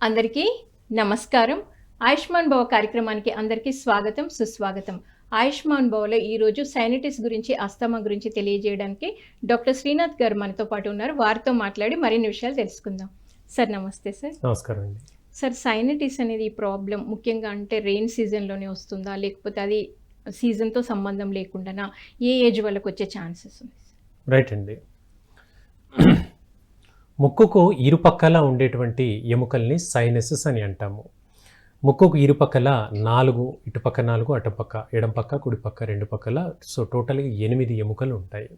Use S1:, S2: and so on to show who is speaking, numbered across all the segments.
S1: అందరికీ నమస్కారం. ఆయుష్మాన్ భవ కార్యక్రమానికి అందరికీ స్వాగతం, సుస్వాగతం. ఆయుష్మాన్ భవలో ఈరోజు సైనటిస్ గురించి, ఆస్తమా గురించి తెలియజేయడానికి డాక్టర్ శ్రీనాథ్ గారు మనతో పాటు ఉన్నారు. వారితో మాట్లాడి మరిన్ని విషయాలు తెలుసుకుందాం. సార్ నమస్తే సార్.
S2: నమస్కారం అండి.
S1: సార్, సైనటిస్ అనేది ఈ ప్రాబ్లం ముఖ్యంగా అంటే రెయిన్ సీజన్‌లోనే వస్తుందా? లేకపోతే అది సీజన్‌తో సంబంధం లేకుండానా? ఏ ఏజ్ వాళ్ళకి వచ్చే ఛాన్సెస్ ఉంది?
S2: రైట్ అండి. ముక్కుకు ఇరుపక్కల ఉండేటువంటి ఎముకల్ని సైనసెస్ అని అంటాము. ముక్కుకు ఇరుపక్కల 4, ఇటుపక్క 4, అటుపక్క ఎడం పక్క, కుడి పక్క 2 పక్కల, సో టోటల్గా 8 ఎముకలు ఉంటాయి.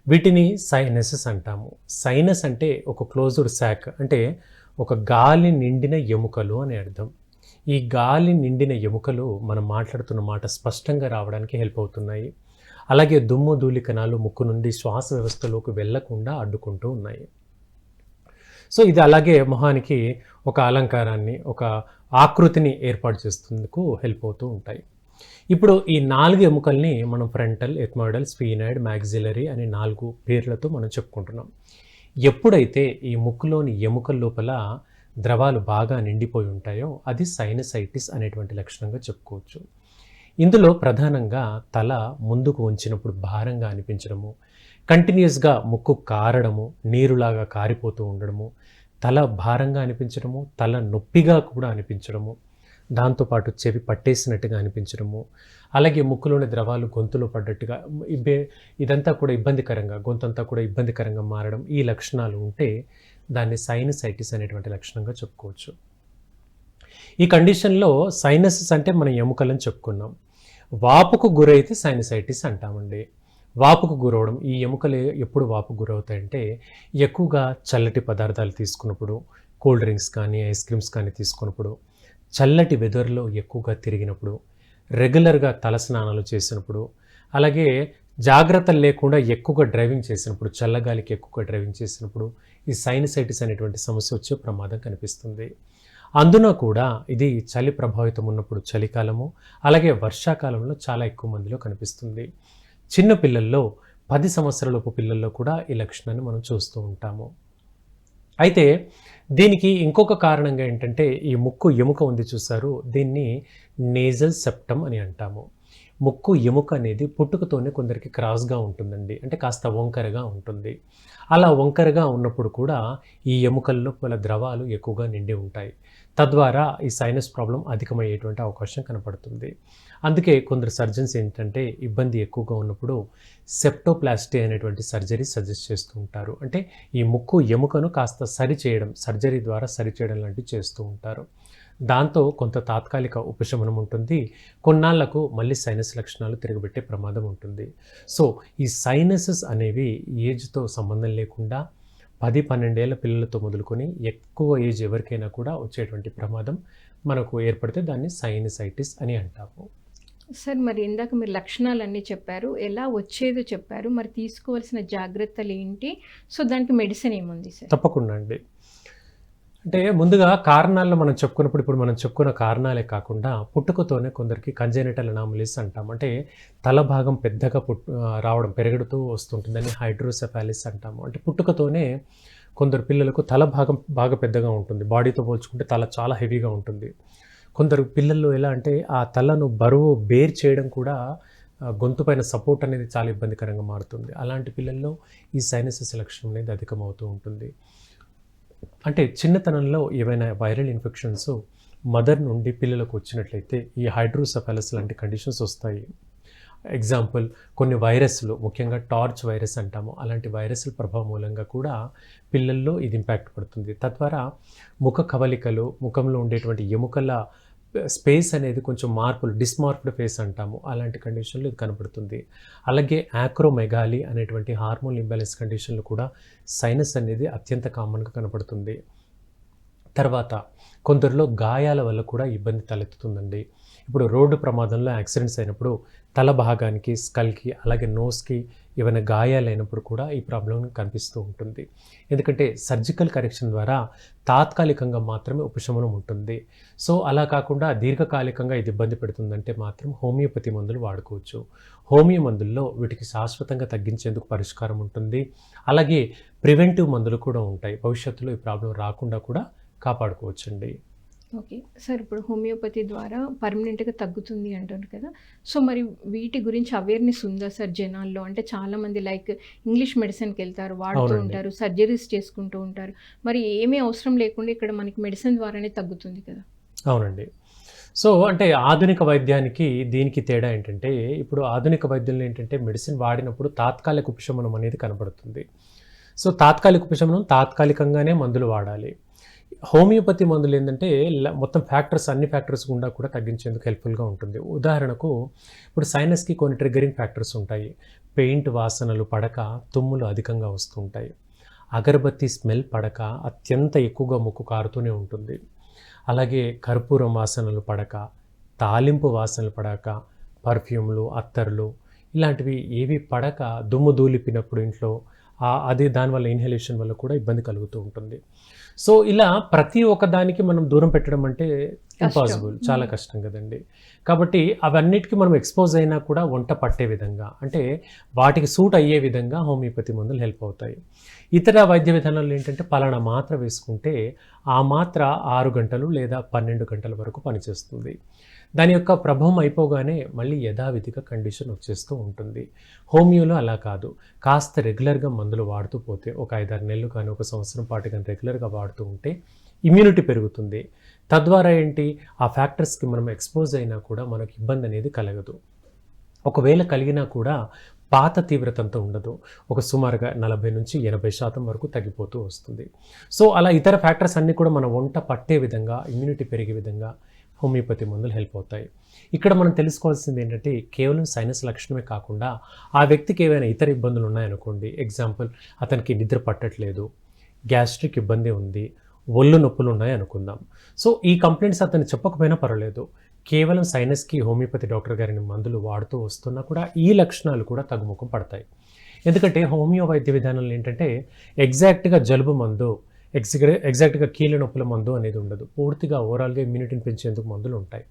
S2: వీటిని సైనసెస్ అంటాము. సైనస్ అంటే ఒక క్లోజ్డ్ శాక్, అంటే ఒక గాలి నిండిన ఎముకలు అని అర్థం. ఈ గాలి నిండిన ఎముకలు మనం మాట్లాడుతున్న మాట స్పష్టంగా రావడానికి హెల్ప్ అవుతున్నాయి. అలాగే దుమ్ము ధూళి కణాలు ముక్కు నుండి శ్వాస వ్యవస్థలోకి వెళ్లకుండా అడ్డుకుంటూ ఉన్నాయి. సో ఇది అలాగే మొహానికి ఒక అలంకారాన్ని, ఒక ఆకృతిని ఏర్పాటు చేసేందుకు హెల్ప్ అవుతూ ఉంటాయి. ఇప్పుడు ఈ 4 ఎముకల్ని మనం ఫ్రంటల్, ఎథ్మాయిడల్, స్ఫీనాయిడ్, మ్యాక్సిలరీ అనే 4 పేర్లతో మనం చెప్పుకుంటున్నాం. ఎప్పుడైతే ఈ ముక్కులోని ఎముకల లోపల ద్రవాలు బాగా నిండిపోయి ఉంటాయో అది సైనసైటిస్ అనేటువంటి లక్షణంగా చెప్పుకోవచ్చు. ఇందులో ప్రధానంగా తల ముందుకు ఉంచినప్పుడు భారంగా అనిపించడము, కంటిన్యూస్గా ముక్కు కారడము, నీరులాగా కారిపోతూ ఉండడము, తల భారంగా అనిపించడము, తల నొప్పిగా కూడా అనిపించడము, దాంతోపాటు చెవి పట్టేసినట్టుగా అనిపించడము, అలాగే ముక్కులోని ద్రవాలు గొంతులో పడ్డట్టుగా ఇదంతా కూడా ఇబ్బందికరంగా, గొంతంతా కూడా ఇబ్బందికరంగా మారడం, ఈ లక్షణాలు ఉంటే దాన్ని సైనసైటిస్ అనేటువంటి లక్షణంగా చెప్పుకోవచ్చు. ఈ కండిషన్లో సైనసెస్ అంటే మనం ఎముకలని చెప్పుకున్నాం. వాపుకు గురైతే సైనసైటిస్ అంటామండి. వాపుకు గురవడం, ఈ ఎముకలు ఎప్పుడు వాపుకు గురవుతాయంటే ఎక్కువగా చల్లటి పదార్థాలు తీసుకున్నప్పుడు, కూల్ డ్రింక్స్ కానీ ఐస్ క్రీమ్స్ కానీ తీసుకున్నప్పుడు, చల్లటి వెదర్లో ఎక్కువగా తిరిగినప్పుడు, రెగ్యులర్గా తలస్నానాలు చేసినప్పుడు, అలాగే జాగ్రత్తలు లేకుండా ఎక్కువగా డ్రైవింగ్ చేసినప్పుడు, చల్లగాలికి ఎక్కువగా డ్రైవింగ్ చేసినప్పుడు ఈ సైనసైటిస్ అనేటువంటి సమస్య వచ్చే ప్రమాదం కనిపిస్తుంది. అందున కూడా ఇది చలి ప్రభావితం ఉన్నప్పుడు చలికాలము, అలాగే వర్షాకాలంలో చాలా ఎక్కువ మందిలో కనిపిస్తుంది. చిన్న పిల్లల్లో 10 సంవత్సరాలలోపు పిల్లల్లో కూడా ఈ లక్షణాన్ని మనం చూస్తూ ఉంటాము. అయితే దీనికి ఇంకొక కారణంగా ఏంటంటే ఈ ముక్కు ఎముక ఉంది చూసారు, దీన్ని నేజల్ సెప్టమ్ అని అంటాము. ముక్కు ఎముక అనేది పుట్టుకతోనే కొందరికి క్రాస్గా ఉంటుందండి, అంటే కాస్త వంకరగా ఉంటుంది. అలా వంకరగా ఉన్నప్పుడు కూడా ఈ ఎముకల్లో పల ద్రవాలు ఎక్కువగా నిండి ఉంటాయి. తద్వారా ఈ సైనస్ ప్రాబ్లం అధికమయ్యేటువంటి అవకాశం కనపడుతుంది. అందుకే కొందరు సర్జన్స్ ఏంటంటే ఇబ్బంది ఎక్కువగా ఉన్నప్పుడు సెప్టోప్లాస్టీ అనేటువంటి సర్జరీ సజెస్ట్ చేస్తూ ఉంటారు. అంటే ఈ ముక్కు ఎముకను కాస్త సరిచేయడం, సర్జరీ ద్వారా సరిచేయడం లాంటివి చేస్తూ ఉంటారు. దాంతో కొంత తాత్కాలిక ఉపశమనం ఉంటుంది, కొన్నాళ్లకు మళ్ళీ సైనస్ లక్షణాలు తిరగబెట్టే ప్రమాదం ఉంటుంది. సో ఈ సైనసెస్ అనేవి ఏజ్తో సంబంధం లేకుండా 10-12 ఏళ్ల పిల్లలతో మొదలుకొని ఎక్కువ ఏజ్ ఎవరికైనా కూడా వచ్చేటువంటి ప్రమాదం మనకు ఏర్పడితే దాన్ని సైనసైటిస్ అని అంటాము.
S1: సార్, మరి ఇందాక మీరు లక్షణాలన్నీ చెప్పారు, ఎలా వచ్చేదో చెప్పారు, మరి తీసుకోవాల్సిన జాగ్రత్తలు ఏంటి? సో దానికి మెడిసిన్ ఏముంది సార్?
S2: తప్పకుండా అండి. అంటే ముందుగా కారణాల్లో మనం చెప్పుకున్నప్పుడు, ఇప్పుడు మనం చెప్పుకున్న కారణాలే కాకుండా పుట్టుకతోనే కొందరికి కంజెనిటల్ అనామలీస్ అంటాం. అంటే తల భాగం పెద్దగా రావడం, పెరుగుతూ వస్తుంటుందని హైడ్రోసెఫాలిస్ అంటాము. అంటే పుట్టుకతోనే కొందరు పిల్లలకు తల భాగం బాగా పెద్దగా ఉంటుంది, బాడీతో పోల్చుకుంటే తల చాలా హెవీగా ఉంటుంది. కొందరు పిల్లల్లో ఎలా అంటే ఆ తలను బరువు బేర్ చేయడం కూడా గొంతు పైన సపోర్ట్ అనేది చాలా ఇబ్బందికరంగా మారుతుంది. అలాంటి పిల్లల్లో ఈ సైనసెస్ లక్షణం అనేది అధికమవుతూ ఉంటుంది. అంటే చిన్నతనంలో ఏవైనా వైరల్ ఇన్ఫెక్షన్స్ మదర్ నుండి పిల్లలకు వచ్చినట్లయితే ఈ హైడ్రోసెఫాలస్ లాంటి కండిషన్స్ వస్తాయి. ఎగ్జాంపుల్, కొన్ని వైరస్లు, ముఖ్యంగా టార్చ్ వైరస్ అంటాము, అలాంటి వైరస్ల ప్రభావం మూలంగా కూడా పిల్లల్లో ఇది ఇంపాక్ట్ పడుతుంది. తద్వారా ముఖ కవలికలు, ముఖంలో ఉండేటువంటి ఎముకల స్పేస్ అనేది కొంచెం మార్పులు, డిస్మార్ఫ్డ్ ఫేస్ అంటాము, అలాంటి కండిషన్లు ఇది కనపడుతుంది. అలాగే యాక్రోమెగాలి అనేటువంటి హార్మోన్ ఇంబ్యాలెన్స్ కండిషన్లు కూడా సైనస్ అనేది అత్యంత కామన్గా కనపడుతుంది. తర్వాత కొందరిలో గాయాల వల్ల కూడా ఇబ్బంది తలెత్తుతుందండి. ఇప్పుడు రోడ్డు ప్రమాదంలో యాక్సిడెంట్స్ అయినప్పుడు తల భాగానికి, స్కల్కి, అలాగే నోస్కి ఏమైనా గాయాలైనప్పుడు కూడా ఈ ప్రాబ్లం కనిపిస్తూ ఉంటుంది. ఎందుకంటే సర్జికల్ కరెక్షన్ ద్వారా తాత్కాలికంగా మాత్రమే ఉపశమనం ఉంటుంది. సో అలా కాకుండా దీర్ఘకాలికంగా ఇది ఇబ్బంది పెడుతుందంటే మాత్రం హోమియోపతి మందులు వాడుకోవచ్చు. హోమియో మందుల్లో వీటికి శాశ్వతంగా తగ్గించేందుకు పరిష్కారం ఉంటుంది. అలాగే ప్రివెంటివ్ మందులు కూడా ఉంటాయి, భవిష్యత్తులో ఈ ప్రాబ్లం రాకుండా కూడా కాపాడుకోవచ్చండి.
S1: ఓకే. సార్ ఇప్పుడు హోమియోపతి ద్వారా పర్మనెంట్‌గా తగ్గుతుంది అంటున్నారు కదా! సో, మరి వీటి గురించి అవేర్‌నెస్ ఉందా సార్ జనాల్లో? అంటే చాలామంది లైక్ ఇంగ్లీష్ మెడిసిన్‌కెళ్తారు, వాడుతూ
S2: అవునండి.
S1: ఉంటారు, సర్జరీస్ చేసుకుంటూ ఉంటారు. మరి ఏమీ అవసరం లేకుండా ఇక్కడ మనకి మెడిసిన్ ద్వారానే తగ్గుతుంది కదా!
S2: అవునండి. సో, అంటే ఆధునిక వైద్యానికి దీనికి తేడా ఏంటంటే, ఇప్పుడు ఆధునిక వైద్యంలో ఏంటంటే మెడిసిన్ వాడినప్పుడు తాత్కాలిక ఉపశమనం అనేది కనబడుతుంది. సో, తాత్కాలిక ఉపశమనం తాత్కాలికంగానే మందులు వాడాలి. హోమియోపతి మందులేందంటే మొత్తం ఫ్యాక్టర్స్ అన్ని ఫ్యాక్టర్స్ గుండా కూడా తగ్గించేందుకు హెల్ప్‌ఫుల్‌గా ఉంటుంది. ఉదాహరణకు ఇప్పుడు సైనస్‌కి కొన్ని ట్రిగ్గరింగ్ ఫ్యాక్టర్స్ ఉంటాయి. పెయింట్ వాసనలు పడక తుమ్ములు అధికంగా వస్తూ ఉంటాయి. అగరబత్తి స్మెల్ పడక అత్యంత ఎక్కువగా ముక్కు కారుతూనే ఉంటుంది. అలాగే కర్పూరం వాసనలు పడక, తాలింపు వాసనలు పడక, పర్ఫ్యూమ్‌లు, అత్తర్లు ఇలాంటివి ఏవి పడక దుమ్ము ధూళిపినప్పుడు ఇంట్లో అది దానివల్ల ఇన్‌హలేషన్ వల్ల కూడా ఇబ్బంది కలుగుతూ ఉంటుంది. సో, ఇలా ప్రతి ఒక్క దానికి మనం దూరం పెట్టడం అంటే
S1: కష్టం.
S2: ఇంపాసిబుల్. చాలా కష్టం కదండీ. కాబట్టి అవన్నిటికి మనం ఎక్స్‌పోజ్ అయినా కూడా వంట పట్టే విధంగా, అంటే వాటికి సూట్ అయ్యే విధంగా హోమియోపతి మందులు హెల్ప్ అవుతాయి. ఇతర వైద్య విధానాల్లో ఏంటంటే పలానా మాత్ర వేసుకుంటే ఆ మాత్ర 6 గంటలు లేదా 12 గంటల వరకు పనిచేస్తుంది. దాని యొక్క ప్రభావం అయిపోగానే మళ్ళీ యథావిధిగా కండిషన్ వచ్చేస్తూ ఉంటుంది. హోమియోలో అలా కాదు. కాస్త రెగ్యులర్‌గా మందులు వాడుతూ పోతే ఒక 5, 6 నెలలు కానీ, ఒక సంవత్సరం పాటు కానీ రెగ్యులర్‌గా వాడుతూ ఉంటే ఇమ్యూనిటీ పెరుగుతుంది. తద్వారా ఏంటి, ఆ ఫ్యాక్టర్స్‌కి మనం ఎక్స్‌పోజ్ అయినా కూడా మనకి ఇబ్బంది అనేది కలగదు. ఒకవేళ కలిగినా కూడా పాత తీవ్రత అంత ఉండదు. ఒక సుమారుగా 40-80% వరకు తగ్గిపోతూ వస్తుంది. సో, అలా ఇతర ఫ్యాక్టర్స్ అన్నీ కూడా మన వంట పట్టే విధంగా, ఇమ్యూనిటీ పెరిగే విధంగా హోమియోపతి మందులు హెల్ప్ అవుతాయి. ఇక్కడ మనం తెలుసుకోవాల్సింది ఏంటంటే కేవలం సైనస్ లక్షణమే కాకుండా ఆ వ్యక్తికి ఏవైనా ఇతర ఇబ్బందులు ఉన్నాయనుకోండి. ఎగ్జాంపుల్, అతనికి నిద్ర పట్టట్లేదు, గ్యాస్ట్రిక్ ఇబ్బంది ఉంది, ఒళ్ళు నొప్పులు ఉన్నాయి అనుకుందాం. సో, ఈ కంప్లైంట్స్ అతను చెప్పకపోయినా పర్వాలేదు. కేవలం సైనస్‌కి హోమియోపతి డాక్టర్ గారిని మందులు వాడుతూ వస్తున్నా కూడా ఈ లక్షణాలు కూడా తగ్గుముఖం పడతాయి. ఎందుకంటే హోమియో వైద్య విధానంలో ఏంటంటే ఎగ్జాక్ట్‌గా జలుబు మందు, ఎగ్జాక్ట్‌గా కీళ్ళ నొప్పుల మందు అనేది ఉండదు. పూర్తిగా ఓవరాల్‌గా ఇమ్యూనిటీని పెంచేందుకు మందులు ఉంటాయి.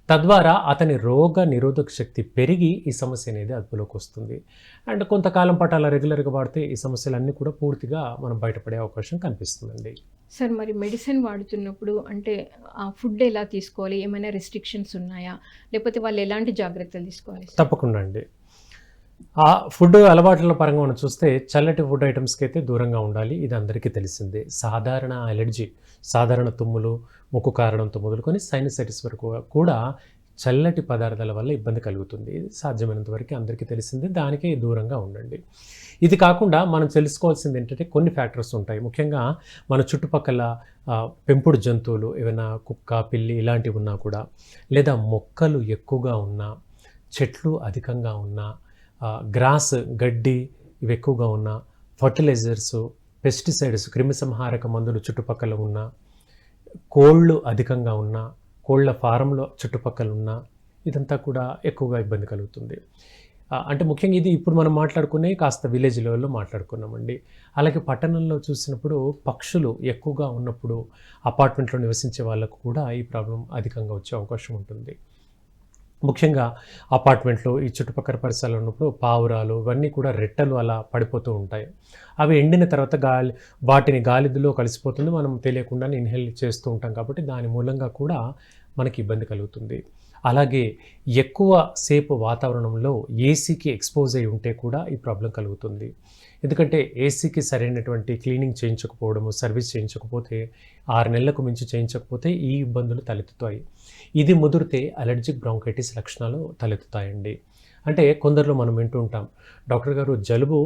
S2: తద్వారా అతని రోగ నిరోధక శక్తి పెరిగి ఈ సమస్య అనేది అదుపులోకి వస్తుంది. అండ్ కొంతకాలం పాటు అలా రెగ్యులర్‌గా వాడితే ఈ సమస్యలన్నీ కూడా పూర్తిగా మనం బయటపడే అవకాశం కనిపిస్తుందండి.
S1: సార్ మరి మెడిసిన్ వాడుతున్నప్పుడు అంటే ఆ ఫుడ్ ఎలా తీసుకోవాలి? ఏమైనా రిస్ట్రిక్షన్స్ ఉన్నాయా? లేకపోతే వాళ్ళు ఎలాంటి జాగ్రత్తలు తీసుకోవాలి సార్?
S2: తప్పకుండా అండి. ఆ ఫుడ్ అలవాట్ల పరంగా మనం చూస్తే చల్లటి ఫుడ్ ఐటమ్స్‌కి అయితే దూరంగా ఉండాలి. ఇది అందరికీ తెలిసిందే. సాధారణ అలెర్జీ, సాధారణ తుమ్ములు, ముక్కు కారడంతో మొదలుకొని సైనసైటిస్ వరకు కూడా చల్లటి పదార్థాల వల్ల ఇబ్బంది కలుగుతుంది. ఇది సాధ్యమైనంత వరకు అందరికీ తెలిసిందే. దానికే దూరంగా ఉండండి. ఇది కాకుండా మనం తెలుసుకోవాల్సింది ఏంటంటే కొన్ని ఫ్యాక్టర్స్ ఉంటాయి. ముఖ్యంగా మన చుట్టుపక్కల పెంపుడు జంతువులు ఏవైనా కుక్క, పిల్లి ఇలాంటివి ఉన్నా కూడా, లేదా మొక్కలు ఎక్కువగా ఉన్నా, చెట్లు అధికంగా ఉన్నా, గ్రాస్ గడ్డి ఇవి ఎక్కువగా ఉన్నా, ఫర్టిలైజర్సు, పెస్టిసైడ్స్ క్రిమిసంహారక మందులు చుట్టుపక్కల ఉన్నా, కోళ్ళు అధికంగా ఉన్నా, కోళ్ళ ఫారంలో చుట్టుపక్కల ఉన్నా, ఇదంతా కూడా ఎక్కువగా ఇబ్బంది కలుగుతుంది. అంటే ముఖ్యంగా ఇది ఇప్పుడు మనం మాట్లాడుకునే కాస్త విలేజ్ లెవెల్‌లో మాట్లాడుకున్నామండి. అలాగే పట్టణంలో చూసినప్పుడు పక్షులు ఎక్కువగా ఉన్నప్పుడు అపార్ట్మెంట్‌లో నివసించే వాళ్ళకు కూడా ఈ ప్రాబ్లమ్ అధికంగా వచ్చే అవకాశం ఉంటుంది. ముఖ్యంగా అపార్ట్మెంట్లో ఈ చుట్టుపక్కల పరిసరాలు ఉన్నప్పుడు పావురాలు ఇవన్నీ కూడా రెట్టలు అలా పడిపోతూ ఉంటాయి. అవి ఎండిన తర్వాత వాటిని గాలిలో కలిసిపోతుంది. మనం తెలియకుండానే ఇన్హేల్ చేస్తూ ఉంటాం కాబట్టి దాని మూలంగా కూడా మనకి ఇబ్బంది కలుగుతుంది. అలాగే ఎక్కువ సేపు వాతావరణంలో ఏసీకి ఎక్స్‌పోజ్ అయి ఉంటే కూడా ఈ ప్రాబ్లం కలుగుతుంది. ఎందుకంటే ఏసీకి సరైనటువంటి క్లీనింగ్ చేయించకపోవడము, సర్వీస్ చేయించకపోతే 6 నెలలకు మించి చేయించకపోతే ఈ ఇబ్బందులు తలెత్తుతాయి. ఇది ముదిరితే అలర్జిక్ బ్రాంకైటిస్ లక్షణాలు తలెత్తుతాయండి. అంటే కొందరిలో మనం వింటూ ఉంటాం, డాక్టర్ గారు జలుబు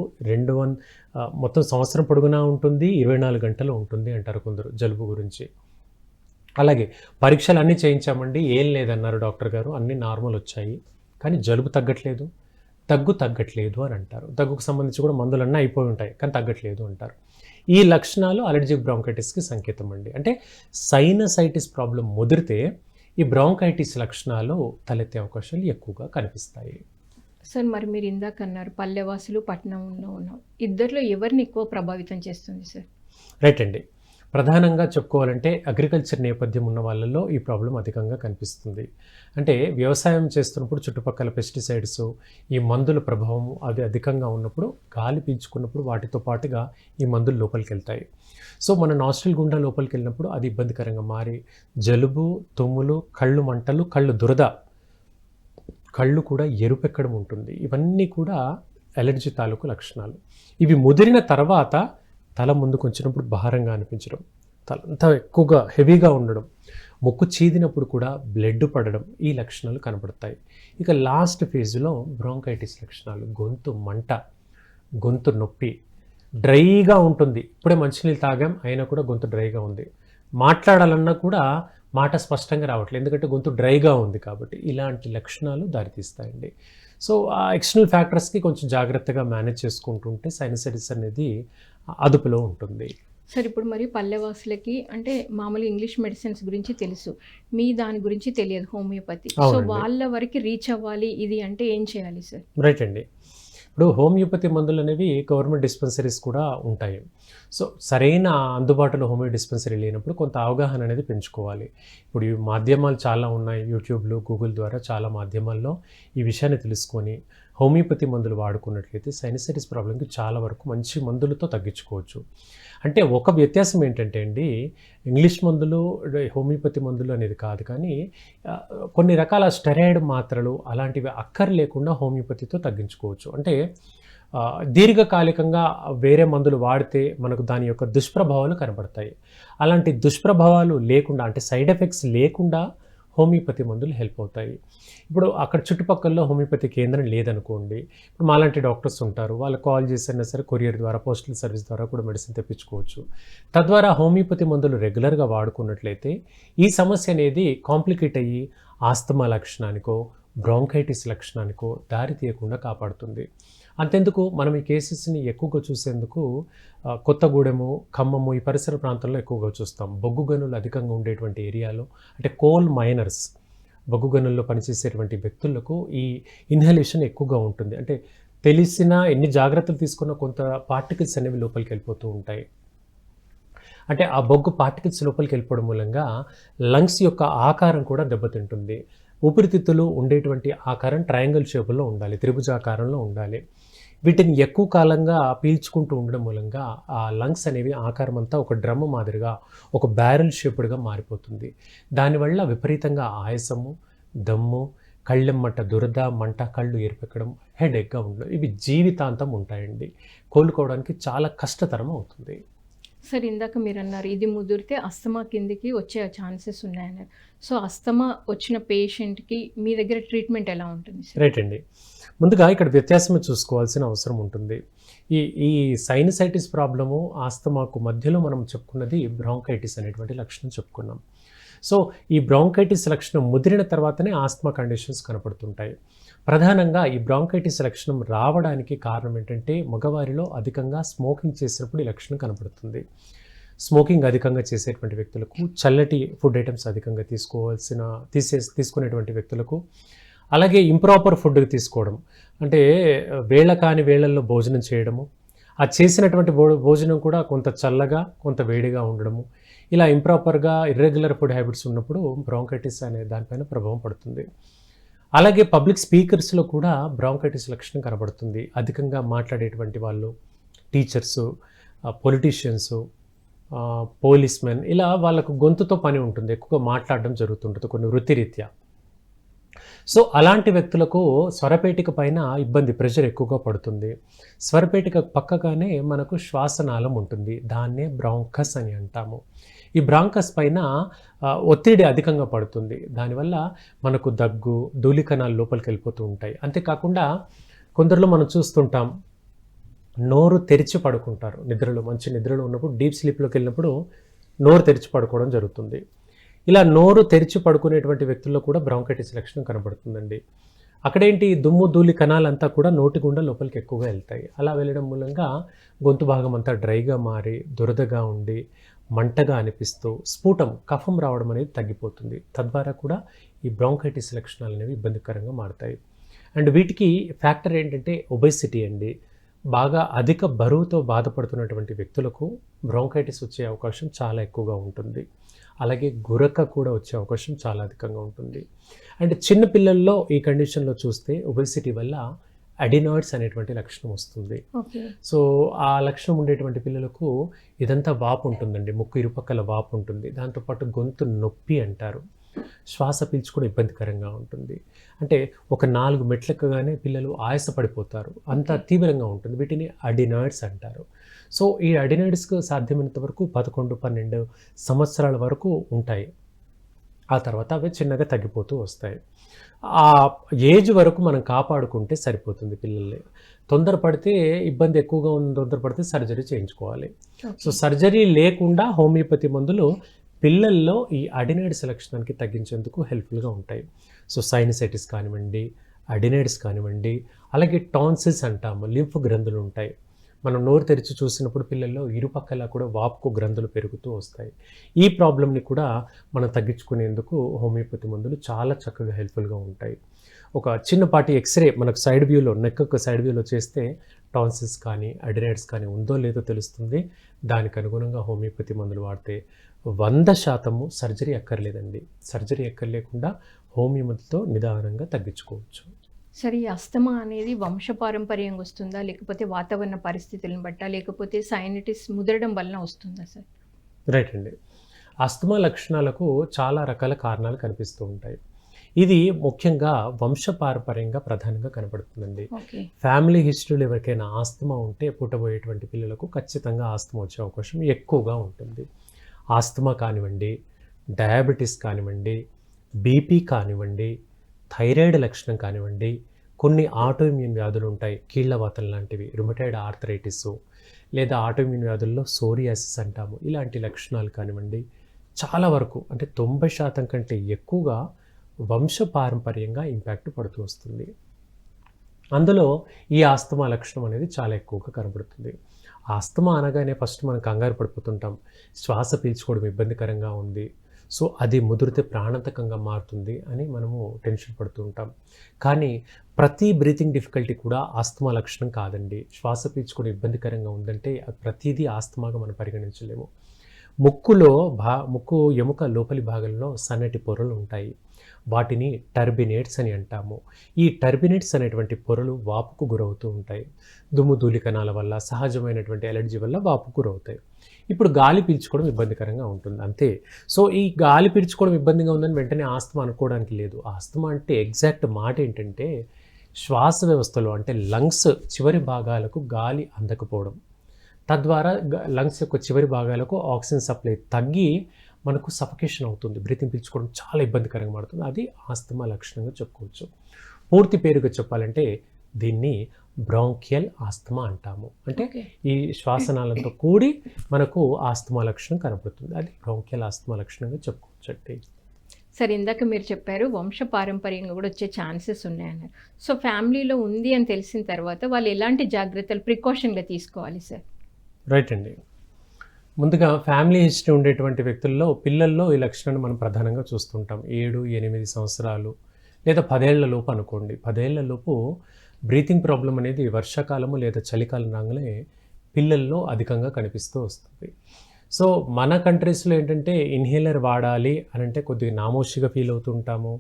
S2: మొత్తం సంవత్సరం పొడుగునా ఉంటుంది, 24 గంటలు ఉంటుంది అంటారు కొందరు జలుబు గురించి. అలాగే పరీక్షలు అన్నీ చేయించామండి, ఏం లేదన్నారు డాక్టర్ గారు, అన్నీ నార్మల్ వచ్చాయి, కానీ జలుబు తగ్గట్లేదు అని అంటారు. దగ్గుకు సంబంధించి కూడా మందులన్నీ అయిపోయి ఉంటాయి, కానీ తగ్గట్లేదు అంటారు. ఈ లక్షణాలు అలర్జిక్ బ్రాంకైటిస్కి సంకేతం అండి. అంటే సైనసైటిస్ ప్రాబ్లం ముదిరితే ఈ బ్రాంకైటిస్ లక్షణాలు తలెత్తే అవకాశాలు ఎక్కువగా కనిపిస్తాయి.
S1: సార్ మరి మీరు ఇందాక అన్నారు పల్లెవాసులు, పట్టణంలో ఉన్నాం. ఇద్దరిలో ఎవరిని ఎక్కువ ప్రభావితం చేస్తుంది సార్?
S2: రైట్ అండి. ప్రధానంగా చెప్పుకోవాలంటే అగ్రికల్చర్ నేపథ్యం ఉన్న వాళ్ళల్లో ఈ ప్రాబ్లం అధికంగా కనిపిస్తుంది. అంటే వ్యవసాయం చేస్తున్నప్పుడు చుట్టుపక్కల పెస్టిసైడ్స్, ఈ మందుల ప్రభావం అది అధికంగా ఉన్నప్పుడు గాలి పీల్చుకున్నప్పుడు వాటితో పాటుగా ఈ మందులు లోపలికి వెళ్తాయి. సో మన నాస్ట్రిల్ గుండా లోపలికి వెళ్ళినప్పుడు అది ఇబ్బందికరంగా మారి జలుబు, తుమ్ములు, కళ్ళు మంటలు, కళ్ళు దురద, కళ్ళు కూడా ఎరుపెక్కడం ఉంటుంది. ఇవన్నీ కూడా అలర్జీ తాలూకు లక్షణాలు. ఇవి ముదిరిన తర్వాత తల ముందుకు వచ్చినప్పుడు భారంగా అనిపించడం, తలంతా ఎక్కువగా హెవీగా ఉండడం, ముక్కు చీదినప్పుడు కూడా బ్లడ్ పడడం, ఈ లక్షణాలు కనబడతాయి. ఇక లాస్ట్ ఫేజ్లో బ్రాంకైటిస్ లక్షణాలు, గొంతు మంట, గొంతు నొప్పి, డ్రైగా ఉంటుంది. ఇప్పుడే మంచినీళ్ళు తాగాం అయినా కూడా గొంతు డ్రైగా ఉంది, మాట్లాడాలన్నా కూడా మాట స్పష్టంగా రావట్లేదు ఎందుకంటే గొంతు డ్రైగా ఉంది కాబట్టి. ఇలాంటి లక్షణాలు దారితీస్తాయండి. సో ఆ ఎక్స్టర్నల్ ఫ్యాక్టర్స్కి కొంచెం జాగ్రత్తగా మేనేజ్ చేసుకుంటుంటే సైనసైటిస్ అనేది అదుపులో ఉంటుంది.
S1: సార్ ఇప్పుడు మరి పల్లెవాసులకి అంటే మామూలు ఇంగ్లీష్ మెడిసిన్స్ గురించి తెలుసు, మీ దాని గురించి తెలియదు హోమియోపతి. సో వాళ్ళ వరకు రీచ్ అవ్వాలి ఇది అంటే ఏం చేయాలి సార్?
S2: రైట్ అండి. ఇప్పుడు హోమియోపతి మందులు అనేవి గవర్నమెంట్ డిస్పెన్సరీస్ కూడా ఉంటాయి. సో సరైన అందుబాటులో హోమియో డిస్పెన్సరీ లేనప్పుడు కొంత అవగాహన అనేది పెంచుకోవాలి. ఇప్పుడు ఈ మాధ్యమాలు చాలా ఉన్నాయి, యూట్యూబ్లో, గూగుల్ ద్వారా చాలా మాధ్యమాల్లో ఈ విషయాన్ని తెలుసుకొని హోమియోపతి మందులు వాడుకున్నట్లయితే సైనసైటిస్ ప్రాబ్లంకి చాలా వరకు మంచి మందులతో తగ్గించుకోవచ్చు. అంటే ఒక వ్యత్యాసం ఏంటంటే అండి, ఇంగ్లీష్ మందులు, హోమియోపతి మందులు అనేది కాదు, కానీ కొన్ని రకాల స్టెరాయిడ్ మాత్రలు అలాంటివి లేకుండా హోమియోపతితో తగ్గించుకోవచ్చు. అంటే దీర్ఘకాలికంగా వేరే మందులు వాడితే మనకు దాని యొక్క దుష్ప్రభావాలు కనబడతాయి. అలాంటి దుష్ప్రభావాలు లేకుండా, అంటే సైడ్ ఎఫెక్ట్స్ లేకుండా హోమియోపతి మందులు హెల్ప్ అవుతాయి. ఇప్పుడు అక్కడ చుట్టుపక్కల హోమియోపతి కేంద్రం లేదనుకోండి, ఇప్పుడు మాలాంటి డాక్టర్స్ ఉంటారు, వాళ్ళకి కాల్ చేసినా సరే కొరియర్ ద్వారా, పోస్టల్ సర్వీస్ ద్వారా కూడా మెడిసిన్ తెప్పించుకోవచ్చు. తద్వారా హోమియోపతి మందులు రెగ్యులర్గా వాడుకున్నట్లయితే ఈ సమస్య అనేది కాంప్లికేట్ అయ్యి ఆస్తమా లక్షణానికో, బ్రాంకైటిస్ లక్షణానికో దారి తీయకుండా కాపాడుతుంది. అంతెందుకు, మనం ఈ కేసెస్ని ఎక్కువగా చూసేందుకు కొత్తగూడెము, ఖమ్మము ఈ పరిసర ప్రాంతాల్లో ఎక్కువగా చూస్తాం. బొగ్గు గనులు అధికంగా ఉండేటువంటి ఏరియాలో, అంటే కోల్ మైనర్స్, బొగ్గు గనుల్లో పనిచేసేటువంటి వ్యక్తులకు ఈ ఇన్హలేషన్ ఎక్కువగా ఉంటుంది. అంటే తెలిసినా ఎన్ని జాగ్రత్తలు తీసుకున్నా కొంత పార్టికల్స్ అనేవి లోపలికి వెళ్ళిపోతూ ఉంటాయి. అంటే ఆ బొగ్గు పార్టికల్స్ లోపలికి వెళ్ళిపోవడం మూలంగా లంగ్స్ యొక్క ఆకారం కూడా దెబ్బతింటుంది. ఊపిరితిత్తులు ఉండేటువంటి ఆకారం ట్రయాంగిల్ షేపులో ఉండాలి, త్రిభుజాకారంలో ఉండాలి. వీటిని ఎక్కువ కాలంగా పీల్చుకుంటూ ఉండడం మూలంగా ఆ లంగ్స్ అనేవి ఆకారం అంతా ఒక డ్రమ్ మాదిరిగా, ఒక బ్యారెల్ షేపుడ్గా మారిపోతుంది. దానివల్ల విపరీతంగా ఆయాసము, దమ్ము, కళ్ళెమ్మట దురద, మంట, కళ్ళు ఎరిపెక్కడం, హెడేక్గా ఉండడం, ఇవి జీవితాంతం ఉంటాయండి. కోలుకోవడానికి చాలా కష్టతరం అవుతుంది.
S1: సార్ ఇందాక మీరు అన్నారు ఇది ముదిరితే అస్తమా కిందికి వచ్చే ఛాన్సెస్ ఉన్నాయన్నారు. సో అస్తమా వచ్చిన పేషెంట్కి మీ దగ్గర ట్రీట్మెంట్ ఎలా ఉంటుంది?
S2: రైట్ అండి. ముందుగా ఇక్కడ వ్యత్యాసం చూసుకోవాల్సిన అవసరం ఉంటుంది. ఈ సైనసైటిస్ ప్రాబ్లము, ఆస్తమాకు మధ్యలో మనం చెప్పుకున్నది బ్రాంకైటిస్ అనేటువంటి లక్షణం చెప్పుకున్నాం. సో ఈ బ్రాంకైటిస్ లక్షణం ముదిరిన తర్వాతనే ఆస్తమా కండిషన్స్ కనపడుతుంటాయి. ప్రధానంగా ఈ బ్రాంకైటిస్ లక్షణం రావడానికి కారణం ఏంటంటే మగవారిలో అధికంగా స్మోకింగ్ చేసినప్పుడు ఈ లక్షణం కనపడుతుంది. స్మోకింగ్ అధికంగా చేసేటువంటి వ్యక్తులకు, చల్లటి ఫుడ్ ఐటమ్స్ అధికంగా తీసుకునేటువంటి వ్యక్తులకు, అలాగే ఇంప్రాపర్ ఫుడ్ తీసుకోవడం, అంటే వేళ కాని వేళల్లో భోజనం చేయడము, ఆ చేసినటువంటి భోజనం కూడా కొంత చల్లగా కొంత వేడిగా ఉండడము, ఇలా ఇంప్రాపర్గా ఇర్రెగ్యులర్ ఫుడ్ హ్యాబిట్స్ ఉన్నప్పుడు బ్రాంకైటిస్ అనే దానిపైన ప్రభావం పడుతుంది. అలాగే పబ్లిక్ స్పీకర్స్లో కూడా బ్రాంకైటిస్ లక్షణం కనబడుతుంది. అధికంగా మాట్లాడేటువంటి వాళ్ళు, టీచర్సు, పొలిటీషియన్సు, పోలీస్మెన్, ఇలా వాళ్ళకు గొంతుతో పని ఉంటుంది, ఎక్కువగా మాట్లాడడం జరుగుతుంటుంది కొన్ని వృత్తిరీత్యా. సో అలాంటి వ్యక్తులకు స్వరపేటిక పైన ఇబ్బంది, ప్రెషర్ ఎక్కువగా పడుతుంది. స్వరపేటిక పక్కగానే మనకు శ్వాసనాళం ఉంటుంది, దాన్నే బ్రాంకస్ అని అంటాము. ఈ బ్రాంకస్ పైన ఒత్తిడి అధికంగా పడుతుంది. దానివల్ల మనకు దగ్గు, ధూళికణాలు లోపలికి వెళ్ళిపోతూ ఉంటాయి. అంతేకాకుండా కొందరిలో మనం చూస్తుంటాం, నోరు తెరిచి పడుకుంటారు నిద్రలో, మంచి నిద్రలో ఉన్నప్పుడు, డీప్ స్లీప్లోకి వెళ్ళినప్పుడు నోరు తెరిచి పడుకోవడం జరుగుతుంది. ఇలా నోరు తెరిచి పడుకునేటువంటి వ్యక్తుల్లో కూడా బ్రాంకైటిస్ లక్షణం కనబడుతుందండి. అక్కడేంటి, దుమ్ము ధూళి కణాలంతా కూడా నోటి గుండా లోపలికి ఎక్కువగా వెళ్తాయి. అలా వెళ్ళడం మూలంగా గొంతు భాగం అంతా డ్రైగా మారి, దురదగా ఉండి, మంటగా అనిపిస్తూ, స్ఫూటం, కఫం రావడం అనేది తగ్గిపోతుంది. తద్వారా కూడా ఈ బ్రాంకైటిస్ లక్షణాలు అనేవి ఇబ్బందికరంగా మారుతాయి. అండ్ వీటికి ఫ్యాక్టర్ ఏంటంటే ఒబెసిటీ అండి. బాగా అధిక బరువుతో బాధపడుతున్నటువంటి వ్యక్తులకు బ్రోంకైటిస్ వచ్చే అవకాశం చాలా ఎక్కువగా ఉంటుంది. అలాగే గురక కూడా వచ్చే అవకాశం చాలా అధికంగా ఉంటుంది. అండ్ చిన్న పిల్లల్లో ఈ కండిషన్‌లో చూస్తే ఒబెసిటీ వల్ల అడినాయిడ్స్ అనేటువంటి లక్షణం వస్తుంది.
S1: ఓకే.
S2: సో, ఆ లక్షణం ఉండేటువంటి పిల్లలకు ఇదంతా వాపు ఉంటుందండి. ముక్కు ఇరుపక్కల వాపు ఉంటుంది. దాంతో పాటు గొంతు నొప్పి అంటారు. శ్వాస పీల్చుకోవడం ఇబ్బందికరంగా ఉంటుంది. అంటే ఒక 4 మెట్లెక్కగానే పిల్లలు ఆయాసపడిపోతారు. అంత తీవ్రంగా ఉంటుంది. వీటిని అడినాయిడ్స్ అంటారు. సో, ఈ అడినాయిడ్స్‌కు సాధ్యమైనంత వరకు 11, 12 సంవత్సరాల వరకు ఉంటాయి. ఆ తర్వాత అవి చిన్నగా తగ్గిపోతూ వస్తాయి. ఆ ఏజ్ వరకు మనం కాపాడుకుంటే సరిపోతుంది పిల్లల్ని. తొందరపడితే ఇబ్బంది ఎక్కువగా ఉంది, తొందరపడితే సర్జరీ చేయించుకోవాలి. So,
S1: okay.
S2: సర్జరీ లేకుండా హోమియోపతి మందులు పిల్లల్లో ఈ అడినాయిడ్స్ లక్షణానికి తగ్గించేందుకు హెల్ప్‌ఫుల్‌గా ఉంటాయి. సో, సైనసైటిస్ కానివ్వండి, అడినాయిడ్స్ కానివ్వండి, అలాగే టాన్సిల్స్ అంటాము. లింఫ్ గ్రంథులు ఉంటాయి. మనం నోరు తెరిచి చూసినప్పుడు పిల్లల్లో ఇరుపక్కల కూడా వాపుకు గ్రంథులు పెరుగుతూ వస్తాయి. ఈ ప్రాబ్లమ్‌ని కూడా మనం తగ్గించుకునేందుకు హోమియోపతి మందులు చాలా చక్కగా హెల్ప్‌ఫుల్‌గా ఉంటాయి. ఒక చిన్నపాటి ఎక్స్‌రే మనకు సైడ్ వ్యూలో, నెక్‌కు సైడ్ వ్యూలో చేస్తే టాన్సిల్స్ కానీ, అడినాయిడ్స్ కానీ ఉందో లేదో తెలుస్తుంది. దానికి అనుగుణంగా హోమియోపతి మందులు వాడితే 100% సర్జరీ అక్కర్లేదండి. సర్జరీ అక్కర్లేకుండా హోమియో మందులతో నిదానంగా తగ్గించుకోవచ్చు.
S1: సరే, ఈ అస్తమా అనేది వంశపారంపర్యంగా వస్తుందా? లేకపోతే వాతావరణ పరిస్థితులను బట్టా? లేకపోతే సైనటిస్ ముదరడం వలన వస్తుందా సార్?
S2: రైట్ అండి. ఆస్తమా లక్షణాలకు చాలా రకాల కారణాలు కనిపిస్తూ ఉంటాయి. ఇది ముఖ్యంగా వంశపారంపర్యంగా ప్రధానంగా కనపడుతుందండి.
S1: ఓకే.
S2: ఫ్యామిలీ హిస్టరీలో ఎవరికైనా ఆస్తమా ఉంటే పుట్టబోయేటువంటి పిల్లలకు ఖచ్చితంగా ఆస్తమా వచ్చే అవకాశం ఎక్కువగా ఉంటుంది. ఆస్తమా కానివ్వండి, డయాబెటిస్ కానివ్వండి, బీపీ కానివ్వండి, థైరాయిడ్ లక్షణం కానివ్వండి, కొన్ని ఆటోఇమ్యూన్ వ్యాధులు ఉంటాయి. కీళ్ళవాతం లాంటివి, రుమటాయిడ్ ఆర్థరైటిసు, లేదా ఆటోఇమ్యూన్ వ్యాధుల్లో సోరియాసిస్ అంటాము. ఇలాంటి లక్షణాలు కానివ్వండి, చాలా వరకు అంటే 90% కంటే ఎక్కువగా వంశపారంపర్యంగా ఇంపాక్ట్ పడుతూ వస్తుంది. అందులో ఈ ఆస్తమా లక్షణం అనేది చాలా ఎక్కువగా కనబడుతుంది. ఆస్తమా అనగానే ఫస్ట్ మనం కంగారు పడిపోతుంటాం. శ్వాస పీల్చుకోవడం ఇబ్బందికరంగా ఉంది. సో, అది ముదిరితే ప్రాణాంతకంగా మారుతుంది అని మనము టెన్షన్ పడుతూ ఉంటాం. కానీ ప్రతి బ్రీతింగ్ డిఫికల్టీ కూడా ఆస్తమా లక్షణం కాదండి. శ్వాస పీల్చుకోవడం ఇబ్బందికరంగా ఉందంటే అది ప్రతీదీ ఆస్తమాగా మనం పరిగణించలేము. ముక్కులో ముక్కు ఎముక లోపలి భాగంలో సన్నటి పొరలు ఉంటాయి. వాటిని టర్బినేట్స్ అని అంటాము. ఈ టర్బినేట్స్ అనేటువంటి పొరలు వాపుకు గురవుతూ ఉంటాయి. దుమ్ము ధూళి కణాల వల్ల, సహజమైనటువంటి ఎలర్జీ వల్ల వాపుకు గురవుతాయి. ఇప్పుడు గాలి పీల్చుకోవడం ఇబ్బందికరంగా ఉంటుంది అంతే. సో, ఈ గాలి పీల్చుకోవడం ఇబ్బందిగా ఉందని వెంటనే ఆస్తమా అనుకోవడానికి లేదు. ఆస్తమా అంటే ఎగ్జాక్ట్ మాట ఏంటంటే శ్వాస వ్యవస్థలో అంటే లంగ్స్ చివరి భాగాలకు గాలి అందకపోవడం. తద్వారా లంగ్స్ యొక్క చివరి భాగాలకు ఆక్సిజన్ సప్లై తగ్గి మనకు సఫకేషన్ అవుతుంది. బ్రీతింగ్ పీల్చుకోవడం చాలా ఇబ్బందికరంగా మారుతుంది. అది ఆస్తమా లక్షణంగా చెప్పుకోవచ్చు. పూర్తి పేరుగా చెప్పాలంటే దీన్ని బ్రాంకియల్ ఆస్తమా అంటాము. అంటే
S1: ఓకే.
S2: ఈ శ్వాసనాళంతో కూడి మనకు ఆస్తమా లక్షణం కనబడుతుంది. అది బ్రాంకియల్ ఆస్తమా లక్షణంగా చెప్పుకోవచ్చండి.
S1: సరే, ఇందాక మీరు చెప్పారు వంశపారంపర్యంగా కూడా వచ్చే ఛాన్సెస్ ఉన్నాయన్నారు. సో, ఫ్యామిలీలో ఉంది అని తెలిసిన తర్వాత వాళ్ళు ఎలాంటి జాగ్రత్తలు ప్రికాషన్‌గా తీసుకోవాలి సార్?
S2: రైట్ అండి. ముందుగా ఫ్యామిలీ హిస్టరీ ఉండేటువంటి వ్యక్తుల్లో, పిల్లల్లో ఈ లక్షణాన్ని మనం ప్రధానంగా చూస్తుంటాం. 7, 8 సంవత్సరాలు లేదా 10 ఏళ్ల లోపు అనుకోండి. 10 ఏళ్ల లోపు బ్రీతింగ్ ప్రాబ్లం అనేది వర్షాకాలము లేదా చలికాలం రాగానే పిల్లల్లో అధికంగా కనిపిస్తూ వస్తుంది. సో, మన కంట్రీస్లో ఏంటంటే ఇన్హేలర్ వాడాలి అని అంటే కొద్దిగా నామోషిగా ఫీల్ అవుతుంటాము.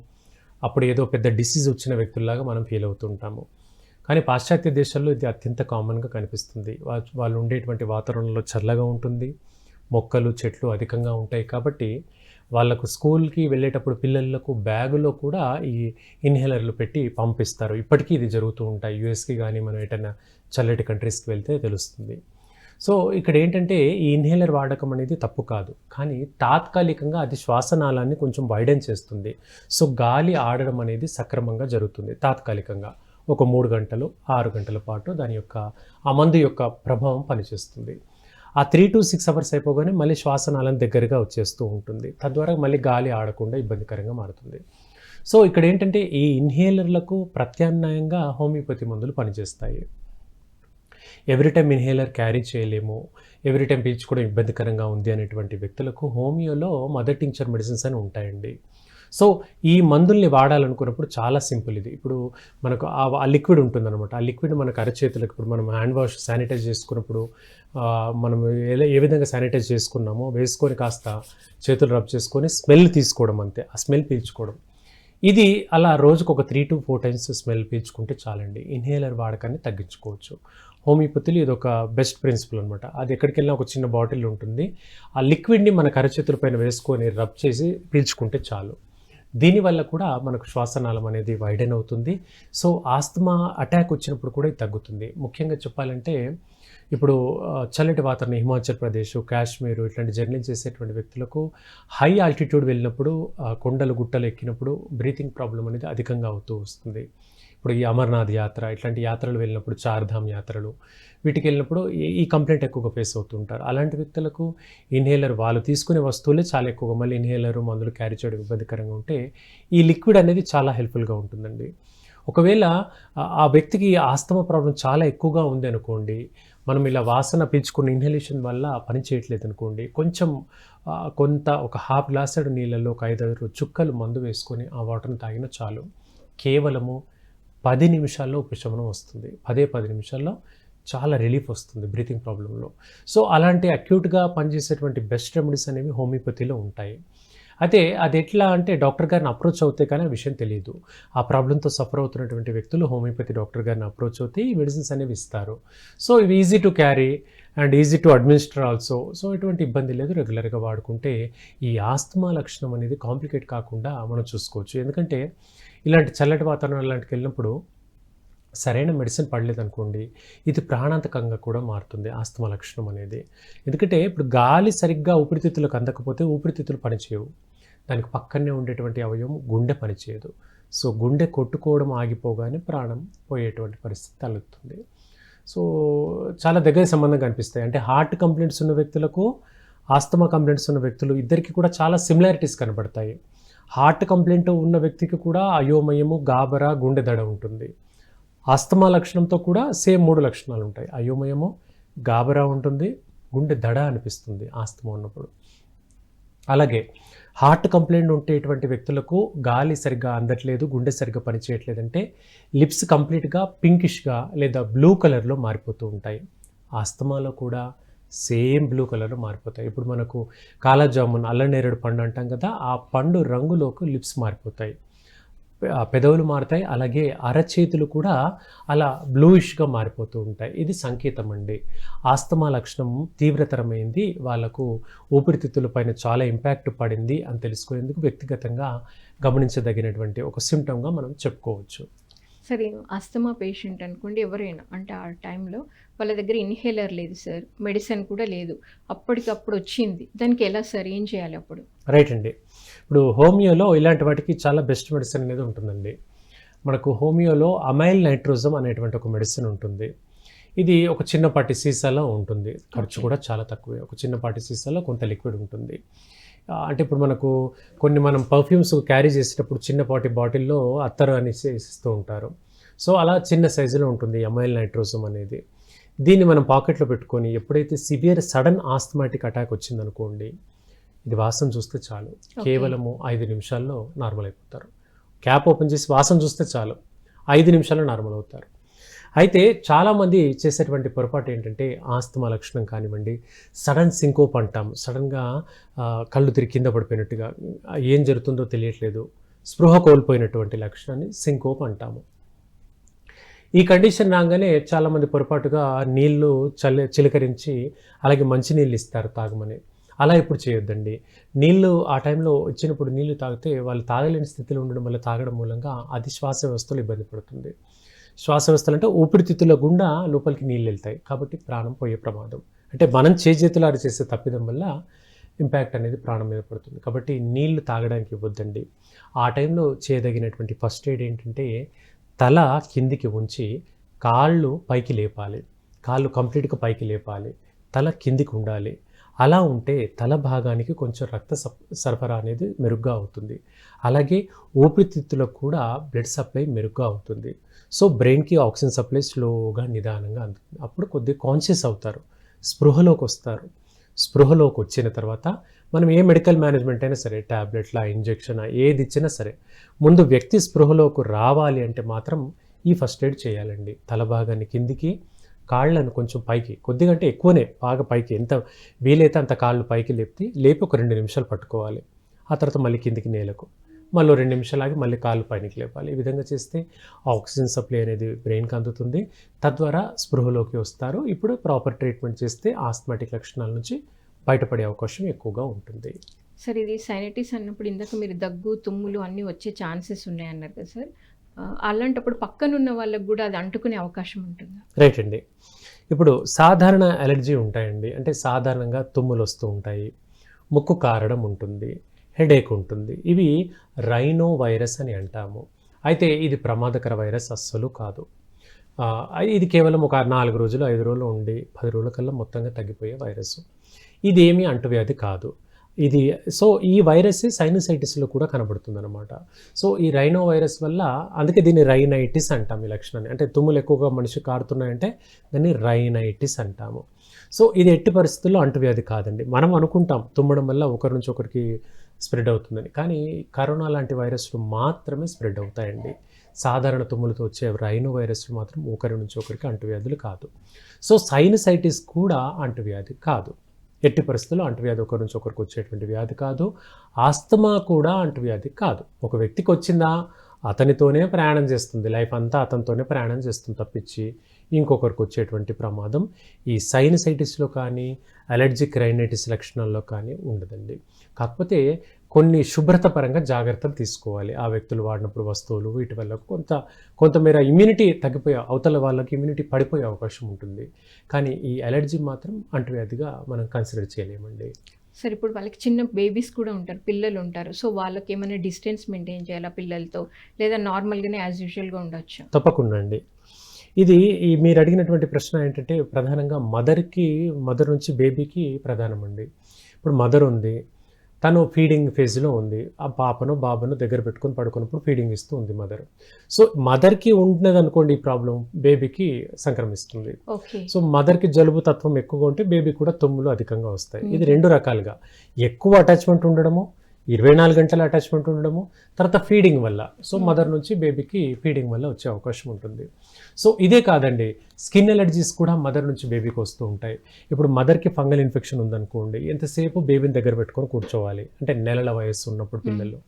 S2: అప్పుడు ఏదో పెద్ద డిసీజ్ వచ్చిన వ్యక్తుల్లాగా మనం ఫీల్ అవుతుంటాము. కానీ పాశ్చాత్య దేశాల్లో ఇది అత్యంత కామన్గా కనిపిస్తుంది. వాళ్ళు ఉండేటువంటి వాతావరణంలో చల్లగా ఉంటుంది, మొక్కలు చెట్లు అధికంగా ఉంటాయి. కాబట్టి వాళ్ళకు స్కూల్కి వెళ్ళేటప్పుడు పిల్లలకు బ్యాగులో కూడా ఈ ఇన్హేలర్లు పెట్టి పంపిస్తారు. ఇప్పటికీ ఇది జరుగుతూ ఉంటాయి. యూఎస్కి కానీ మనం ఎటైనా చల్లటి కంట్రీస్కి వెళ్తే తెలుస్తుంది. సో, ఇక్కడ ఏంటంటే ఈ ఇన్హేలర్ వాడకం అనేది తప్పు కాదు. కానీ తాత్కాలికంగా అది శ్వాసనాళాన్ని కొంచెం వైడెన్ చేస్తుంది. సో, గాలి ఆడడం అనేది సక్రమంగా జరుగుతుంది తాత్కాలికంగా. ఒక 3 గంటలు, 6 గంటల పాటు దాని యొక్క ఆ మందు యొక్క ప్రభావం పనిచేస్తుంది. ఆ 3 to 6 అవర్స్ అయిపోగానే మళ్ళీ శ్వాసనాళం దగ్గరగా వచ్చేస్తూ ఉంటుంది. తద్వారా మళ్ళీ గాలి ఆడకుండా ఇబ్బందికరంగా మారుతుంది. సో, ఇక్కడ ఏంటంటే ఈ ఇన్హేలర్లకు ప్రత్యామ్నాయంగా హోమియోపతి మందులు పనిచేస్తాయి. ఎవ్రీ టైం ఇన్హేలర్ క్యారీ చేయలేము, ఎవ్రీ టైం పీల్చుకోవడం ఇబ్బందికరంగా ఉంది అనేటువంటి వ్యక్తులకు హోమియోలో మదర్ టింక్చర్ మెడిసిన్స్ అని ఉంటాయండి. సో ఈ మందుల్ని వాడాలనుకున్నప్పుడు చాలా సింపుల్ ఇది. ఇప్పుడు మనకు ఆ లిక్విడ్ ఉంటుందన్నమాట. ఆ లిక్విడ్ మనకు అరచేతులకు ఇప్పుడు మనం హ్యాండ్ వాష్ శానిటైజ్ చేసుకున్నప్పుడు మనం ఏ విధంగా శానిటైజ్ చేసుకున్నామో వేసుకొని కాస్త చేతులు రబ్ చేసుకొని స్మెల్ తీసుకోవడం అంతే. ఆ స్మెల్ పీల్చుకోవడం. ఇది అలా రోజుకు ఒక 3 to 4 టైమ్స్ స్మెల్ పీల్చుకుంటే చాలండి. ఇన్హేలర్ వాడకాన్ని తగ్గించుకోవచ్చు. హోమియోపతిలో ఇది ఒక బెస్ట్ ప్రిన్సిపల్ అనమాట. అది ఎక్కడికి వెళ్ళినా ఒక చిన్న బాటిల్ ఉంటుంది. ఆ లిక్విడ్ని మన అరచేతుల పైన వేసుకొని రబ్ చేసి పీల్చుకుంటే చాలు. దీనివల్ల కూడా మనకు శ్వాసనాళం అనేది వైడెన్ అవుతుంది. సో ఆస్తమా అటాక్ వచ్చినప్పుడు కూడా ఇది తగ్గుతుంది. ముఖ్యంగా చెప్పాలంటే ఇప్పుడు చల్లటి వాతావరణం హిమాచల్ ప్రదేశ్, కాశ్మీర్ ఇట్లాంటి జర్నీ చేసేటువంటి వ్యక్తులకు హై ఆల్టిట్యూడ్ వెళ్ళినప్పుడు కొండలు గుట్టలు ఎక్కినప్పుడు బ్రీతింగ్ ప్రాబ్లం అనేది అధికంగా అవుతూ వస్తుంది. ఇప్పుడు ఈ అమర్నాథ్ యాత్ర ఇట్లాంటి యాత్రలు వెళ్ళినప్పుడు, చార్ధామ్ యాత్రలు వీటికి వెళ్ళినప్పుడు ఈ కంప్లైంట్ ఎక్కువగా ఫేస్ అవుతుంటారు. అలాంటి వ్యక్తులకు ఇన్హేలర్ వాళ్ళు తీసుకునే వస్తువులే చాలా ఎక్కువగా మళ్ళీ ఇన్హేలర్ మందులు క్యారీ చేయడం ఇబ్బందికరంగా ఉంటే ఈ లిక్విడ్ అనేది చాలా హెల్ప్ఫుల్గా ఉంటుందండి. ఒకవేళ ఆ వ్యక్తికి ఆస్తమా ప్రాబ్లం చాలా ఎక్కువగా ఉంది అనుకోండి, మనం ఇలా వాసన పీల్చుకున్న ఇన్హలేషన్ వల్ల పని చేయట్లేదు అనుకోండి, కొంచెం కొంత ఒక హాఫ్ గ్లాసెడ్ నీళ్ళల్లో ఒక 5-6 చుక్కలు మందు వేసుకొని ఆ వాటర్ని తాగినా చాలు. కేవలము 10 నిమిషాల్లో ఉపశమనం వస్తుంది. 10 నిమిషాల్లో చాలా రిలీఫ్ వస్తుంది బ్రీతింగ్ ప్రాబ్లంలో. సో అలాంటి అక్యూట్గా పనిచేసేటువంటి బెస్ట్ రెమెడీస్ అనేవి హోమియోపతిలో ఉంటాయి. అయితే అది ఎట్లా అంటే డాక్టర్ గారిని అప్రోచ్ అవుతే కానీ ఆ విషయం తెలియదు. ఆ ప్రాబ్లంతో సఫర్ అవుతున్నటువంటి వ్యక్తులు హోమియోపతి డాక్టర్ గారిని అప్రోచ్ అవుతే ఈ మెడిసిన్స్ అనేవి ఇస్తారు. సో ఇవి easy to carry and easy to administer also. So ఎటువంటి ఇబ్బంది లేదు. రెగ్యులర్గా వాడుకుంటే ఈ ఆస్తమా లక్షణం అనేది కాంప్లికేట్ కాకుండా మనం చూసుకోవచ్చు. ఎందుకంటే ఇలాంటి చల్లటి వాతావరణం లాంటికి వెళ్ళినప్పుడు సరైన మెడిసిన్ పడలేదనుకోండి, ఇది ప్రాణాంతకంగా కూడా మారుతుంది ఆస్తమా లక్షణం అనేది. ఎందుకంటే ఇప్పుడు గాలి సరిగ్గా ఊపిరితిత్తులకు అందకపోతే ఊపిరితిత్తులు పనిచేయవు. దానికి పక్కనే ఉండేటువంటి అవయవం గుండె పనిచేయదు. సో గుండె కొట్టుకోవడం ఆగిపోగానే ప్రాణం పోయేటువంటి పరిస్థితి తలెత్తుంది. సో చాలా దగ్గర సంబంధం కనిపిస్తాయి. అంటే హార్ట్ కంప్లైంట్స్ ఉన్న వ్యక్తులకు, ఆస్తమా కంప్లైంట్స్ ఉన్న వ్యక్తులు ఇద్దరికి కూడా చాలా సిమిలారిటీస్ కనబడతాయి. హార్ట్ కంప్లైంట్ ఉన్న వ్యక్తికి కూడా అయోమయము, గాబరా, గుండె దడ ఉంటుంది. ఆస్తమా లక్షణంతో కూడా సేమ్ 3 లక్షణాలు ఉంటాయి. అయోమయము, గాబరా ఉంటుంది, గుండె దడ అనిపిస్తుంది ఆస్తమా ఉన్నప్పుడు. అలాగే హార్ట్ కంప్లైంట్ ఉండేటువంటి వ్యక్తులకు గాలి సరిగ్గా అందట్లేదు, గుండె సరిగ్గా పనిచేయట్లేదంటే లిప్స్ కంప్లీట్గా పింకిష్గా లేదా బ్లూ కలర్లో మారిపోతూ ఉంటాయి. ఆస్తమాలో కూడా సేమ్ బ్లూ కలర్లో మారిపోతాయి. ఇప్పుడు మనకు కాలాజామున్, అల్లనేరేడు పండు అంటాం కదా, ఆ పండు రంగులోకి లిప్స్ మారిపోతాయి, పెదవులు మారుతాయి. అలాగే అరచేతులు కూడా అలా బ్లూయిష్గా మారిపోతూ ఉంటాయి. ఇది సంకేతం అండి. ఆస్తమా లక్షణం తీవ్రతరమైంది, వాళ్ళకు ఊపిరితిత్తుల పైన చాలా ఇంపాక్ట్ పడింది అని తెలుసుకునేందుకు వ్యక్తిగతంగా గమనించదగినటువంటి ఒక సిమ్టమ్గా మనం చెప్పుకోవచ్చు.
S1: సరే, ఆస్తమా పేషెంట్ అనుకోండి ఎవరైనా, అంటే ఆ టైంలో వాళ్ళ దగ్గర ఇన్హేలర్ లేదు సార్, మెడిసిన్ కూడా లేదు, అప్పటికప్పుడు వచ్చింది, దానికి ఎలా సార్, ఏం చేయాలి అప్పుడు?
S2: రైట్ అండి. ఇప్పుడు హోమియోలో ఇలాంటి వాటికి చాలా బెస్ట్ మెడిసిన్ అనేది ఉంటుందండి. మనకు హోమియోలో అమైల్ నైట్రోజమ్ అనేటువంటి ఒక మెడిసిన్ ఉంటుంది. ఇది ఒక చిన్నపాటి సీసాలో ఉంటుంది. ఖర్చు కూడా చాలా తక్కువే. ఒక చిన్నపాటి సీసాలో కొంత లిక్విడ్ ఉంటుంది. అంటే ఇప్పుడు మనకు మనం పర్ఫ్యూమ్స్ క్యారీ చేసేటప్పుడు చిన్నపాటి బాటిల్లో అత్తరు అని ఇస్తూ ఉంటారు. సో అలా చిన్న సైజులో ఉంటుంది అమైల్ నైట్రోజమ్ అనేది. దీన్ని మనం పాకెట్లో పెట్టుకొని ఎప్పుడైతే సివియర్ సడన్ ఆస్థమాటిక్ అటాక్ వచ్చిందనుకోండి, ఇది వాసన చూస్తే చాలు, కేవలము 5 నిమిషాల్లో నార్మల్ అయిపోతారు. క్యాప్ ఓపెన్ చేసి వాసన చూస్తే చాలు, 5 నిమిషాల్లో నార్మల్ అవుతారు. అయితే చాలామంది చేసేటువంటి పొరపాటు ఏంటంటే ఆస్తమా లక్షణం కానివ్వండి, సడన్ సింకోప్ అంటాం, సడన్గా కళ్ళు తిరిగి కింద పడిపోయినట్టుగా, ఏం జరుగుతుందో తెలియట్లేదు, స్పృహ కోల్పోయినటువంటి లక్షణాన్ని సింకోప్ అంటాము. ఈ కండిషన్ రాగానే చాలామంది పొరపాటుగా నీళ్లు చిలకరించి అలాగే మంచినీళ్ళు ఇస్తారు తాగమని. అలా ఇప్పుడు చేయొద్దండి. నీళ్ళు ఆ టైంలో ఇచ్చినప్పుడు నీళ్లు తాగితే వాళ్ళు తాగలేని స్థితిలో ఉండడం వల్ల తాగడం మూలంగా అది శ్వాస వ్యవస్థలో ఇబ్బంది పడుతుంది. శ్వాస వ్యవస్థలు అంటే ఊపిరితిత్తుల గుండా లోపలికి నీళ్ళు వెళ్తాయి, కాబట్టి ప్రాణం పోయే ప్రమాదం. అంటే మనం చేతులారి చేసే తప్పిదం వల్ల ఇంపాక్ట్ అనేది ప్రాణం మీద పడుతుంది. కాబట్టి నీళ్లు తాగడానికి ఇవ్వద్దండి. ఆ టైంలో చేయదగినటువంటి ఫస్ట్ ఎయిడ్ ఏంటంటే తల కిందికి ఉంచి కాళ్ళు పైకి లేపాలి, కాళ్ళు కంప్లీట్గా పైకి లేపాలి, తల కిందికి ఉండాలి. అలా ఉంటే తల భాగానికి కొంచెం రక్త సరఫరా అనేది మెరుగ్గా అవుతుంది. అలాగే ఊపిరితిత్తులకు కూడా బ్లడ్ సప్లై మెరుగ్గా అవుతుంది. సో బ్రెయిన్కి ఆక్సిజన్ సప్లై స్లోగా నిదానంగా అందుతుంది. అప్పుడు కొద్దిగా కాన్షియస్ అవుతారు, స్పృహలోకి వస్తారు. స్పృహలోకి వచ్చిన తర్వాత మనం ఏ మెడికల్ మేనేజ్మెంట్ అయినా సరే, ట్యాబ్లెట్లా, ఇంజెక్షనా, ఏది ఇచ్చినా సరే, ముందు వ్యక్తి స్పృహలోకి రావాలి అంటే మాత్రం ఈ ఫస్ట్ ఎయిడ్ చేయాలండి. తల భాగాన్ని కిందికి, కాళ్ళను కొంచెం పైకి, కొద్దిగా అంటే ఎక్కువనే, బాగా పైకి, ఎంత వీలైతే అంత కాళ్ళు పైకి లేపి ఒక 2 నిమిషాలు పట్టుకోవాలి. ఆ తర్వాత మళ్ళీ కిందికి నేలకు, మళ్ళీ 2 నిమిషాలు ఆగి మళ్ళీ కాళ్ళు పైనకి లేపాలి. ఈ విధంగా చేస్తే ఆక్సిజన్ సప్లై అనేది బ్రెయిన్కి అందుతుంది, తద్వారా స్పృహలోకి వస్తారు. ఇప్పుడు ప్రాపర్ ట్రీట్మెంట్ చేస్తే ఆస్మాటిక్ లక్షణాల నుంచి బయటపడే అవకాశం ఎక్కువగా ఉంటుంది.
S1: సార్, ఇది సైనటిస్ అన్నప్పుడు ఇందాక మీరు దగ్గు, తుమ్ములు అన్నీ వచ్చే ఛాన్సెస్ ఉన్నాయన్నారు కదా సార్, అలాంటప్పుడు పక్కనున్న వాళ్ళకు కూడా అది అంటుకునే అవకాశం ఉంటుందా?
S2: రైట్ అండి. ఇప్పుడు సాధారణ అలర్జీ ఉంటాయండి. అంటే సాధారణంగా తుమ్ములు వస్తూ ఉంటాయి, ముక్కు కారడం ఉంటుంది, హెడేక్ ఉంటుంది. ఇవి రైనో వైరస్ అని అంటాము. అయితే ఇది ప్రమాదకర వైరస్ అస్సలు కాదు. ఇది కేవలం ఒక 4 రోజులు, 5 రోజులు ఉండి 10 రోజుల కల్లా మొత్తంగా తగ్గిపోయే వైరస్. ఇది ఏమీ అంటువ్యాధి కాదు. సో ఈ వైరస్ సైనసైటిస్లో కూడా కనబడుతుందన్నమాట. సో ఈ రైనో వైరస్ వల్ల, అందుకే దీన్ని రైనైటిస్ అంటాం ఈ లక్షణాన్ని. అంటే తుమ్ములు ఎక్కువగా మనిషి కారుతున్నాయంటే దాన్ని రైనైటిస్ అంటాము. సో ఇది ఎట్టి పరిస్థితుల్లో అంటువ్యాధి కాదండి. మనం అనుకుంటాం తుమ్మడం వల్ల ఒకరి నుంచి ఒకరికి స్ప్రెడ్ అవుతుందని, కానీ కరోనా లాంటి వైరస్లు మాత్రమే స్ప్రెడ్ అవుతాయండి. సాధారణ తుమ్ములతో వచ్చే రైనో వైరస్లు మాత్రం ఒకరి నుంచి ఒకరికి అంటువ్యాధులు కాదు. సో సైనసైటిస్ కూడా అంటువ్యాధి కాదు. ఎట్టి పరిస్థితుల్లో అంటువ్యాధి ఒకరి నుంచి ఒకరికి వచ్చేటువంటి వ్యాధి కాదు. ఆస్తమా కూడా అంటువ్యాధి కాదు. ఒక వ్యక్తికి వచ్చిందా అతనితోనే ప్రయాణం చేస్తుంది, లైఫ్ అంతా అతనితోనే ప్రయాణం చేస్తుంది తప్పించి ఇంకొకరికి వచ్చేటువంటి ప్రమాదం ఈ సైనసైటిస్లో కానీ అలర్జిక్ రైనైటిస్ లక్షణాల్లో కానీ ఉండదండి. కాకపోతే కొన్ని శుభ్రత పరంగా జాగ్రత్తలు తీసుకోవాలి. ఆ వ్యక్తులు వాడినప్పుడు వస్తువులు వీటి వల్ల కొంతమేర ఇమ్యూనిటీ తగ్గిపోయే, అవతల వాళ్ళకి ఇమ్యూనిటీ పడిపోయే అవకాశం ఉంటుంది. కానీ ఈ అలర్జీ మాత్రం అంటువ్యాధిగా మనం కన్సిడర్ చేయలేమండి.
S1: సార్, ఇప్పుడు వాళ్ళకి చిన్న బేబీస్ కూడా ఉంటారు, పిల్లలు ఉంటారు. సో వాళ్ళకి ఏమైనా డిస్టెన్స్ మెయింటైన్ చేయాలా పిల్లలతో, లేదా నార్మల్గానే యాజ్ యూజువల్గా ఉండొచ్చు?
S2: తప్పకుండా అండి. ఇది మీరు అడిగినటువంటి ప్రశ్న ఏంటంటే ప్రధానంగా మదర్ నుంచి బేబీకి ప్రధానమండి. ఇప్పుడు మదర్ ఉంది, తను ఫీడింగ్ ఫేజ్లో ఉంది, ఆ పాపను బాబును దగ్గర పెట్టుకొని పడుకున్నప్పుడు ఫీడింగ్ ఇస్తూ ఉంది మదర్. సో మదర్కి ఉన్నది అనుకోండి ఈ ప్రాబ్లం, బేబీకి సంక్రమిస్తుంది. సో మదర్కి జలుబు తత్వం ఎక్కువగా ఉంటే బేబీ కూడా తుమ్ములు అధికంగా వస్తాయి. ఇది 2 రకాలుగా, ఎక్కువ అటాచ్మెంట్ ఉండడము, 24 గంటల అటాచ్మెంట్ ఉండడము, తర్వాత ఫీడింగ్ వల్ల. సో మదర్ నుంచి బేబీకి ఫీడింగ్ వల్ల వచ్చే అవకాశం ఉంటుంది. సో ఇదే కాదండి, స్కిన్ ఎలర్జీస్ కూడా మదర్ నుంచి బేబీకి వస్తూ ఉంటాయి. ఇప్పుడు మదర్కి ఫంగల్ ఇన్ఫెక్షన్ ఉందనుకోండి, ఎంతసేపు బేబీని దగ్గర పెట్టుకొని కూర్చోవాలి, అంటే నెలల వయస్సు ఉన్నప్పుడు పిల్లలు.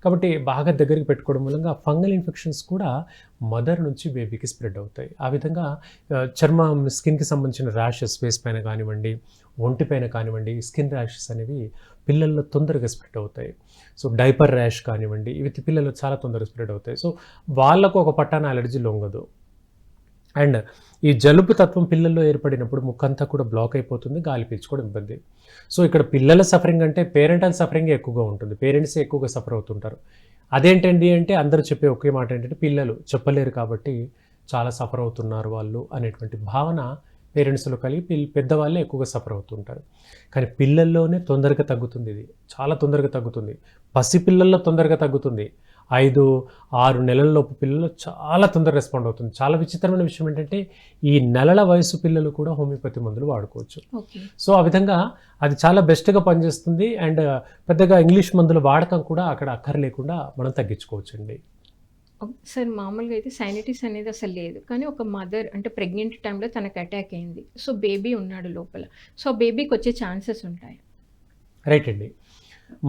S2: కాబట్టి బాగా దగ్గరికి పెట్టుకోవడం మూలంగా ఫంగల్ ఇన్ఫెక్షన్స్ కూడా మదర్ నుంచి బేబీకి స్ప్రెడ్ అవుతాయి. ఆ విధంగా చర్మం, స్కిన్కి సంబంధించిన ర్యాషెస్ ఫేస్ పైన కానివ్వండి, ఒంటి పైన కానివ్వండి, స్కిన్ ర్యాషెస్ అనేవి పిల్లల్లో తొందరగా స్ప్రెడ్ అవుతాయి. సో డైపర్ ర్యాష్ కానివ్వండి, ఇవి పిల్లలు చాలా తొందరగా స్ప్రెడ్ అవుతాయి. సో వాళ్ళకు ఒక పట్టాన అలర్జీ లొంగదు. అండ్ ఈ జలుబు తత్వం పిల్లల్లో ఏర్పడినప్పుడు ముక్కంతా కూడా బ్లాక్ అయిపోతుంది, గాలి పీల్చుకోవడం ఇబ్బంది. సో ఇక్కడ పిల్లల సఫరింగ్ అంటే పేరెంటల్ సఫరింగ్ ఎక్కువగా ఉంటుంది, పేరెంట్సే ఎక్కువగా సఫర్ అవుతుంటారు. అదేంటండి అంటే అందరూ చెప్పే ఒకే మాట ఏంటంటే పిల్లలు చెప్పలేరు కాబట్టి చాలా సఫర్ అవుతున్నారు వాళ్ళు అనేటువంటి భావన పేరెంట్స్లో కలిగి పెద్దవాళ్ళే ఎక్కువగా సఫర్ అవుతుంటారు. కానీ పిల్లల్లోనే తొందరగా తగ్గుతుంది, ఇది చాలా తొందరగా తగ్గుతుంది. పసిపిల్లల్లో తొందరగా తగ్గుతుంది, 5-6 నెలలలోపు పిల్లలు చాలా తొందరగా రెస్పాండ్ అవుతుంది. చాలా విచిత్రమైన విషయం ఏంటంటే ఈ నెలల వయసు పిల్లలు కూడా హోమియోపతి మందులు వాడుకోవచ్చు. సో ఆ విధంగా అది చాలా బెస్ట్గా పనిచేస్తుంది. అండ్ పెద్దగా ఇంగ్లీష్ మందుల వాడకం కూడా అక్కడ అక్కర్లేకుండా మనం తగ్గించుకోవచ్చండి.
S1: సార్, మామూలుగా అయితే సైనటిస్ అనేది అసలు లేదు, కానీ ఒక మదర్ అంటే ప్రెగ్నెంట్ టైంలో తనకు అటాక్ అయింది, సో బేబీ ఉన్నాడు లోపల, సో బేబీకి వచ్చే ఛాన్సెస్ ఉంటాయి?
S2: రైట్ అండి.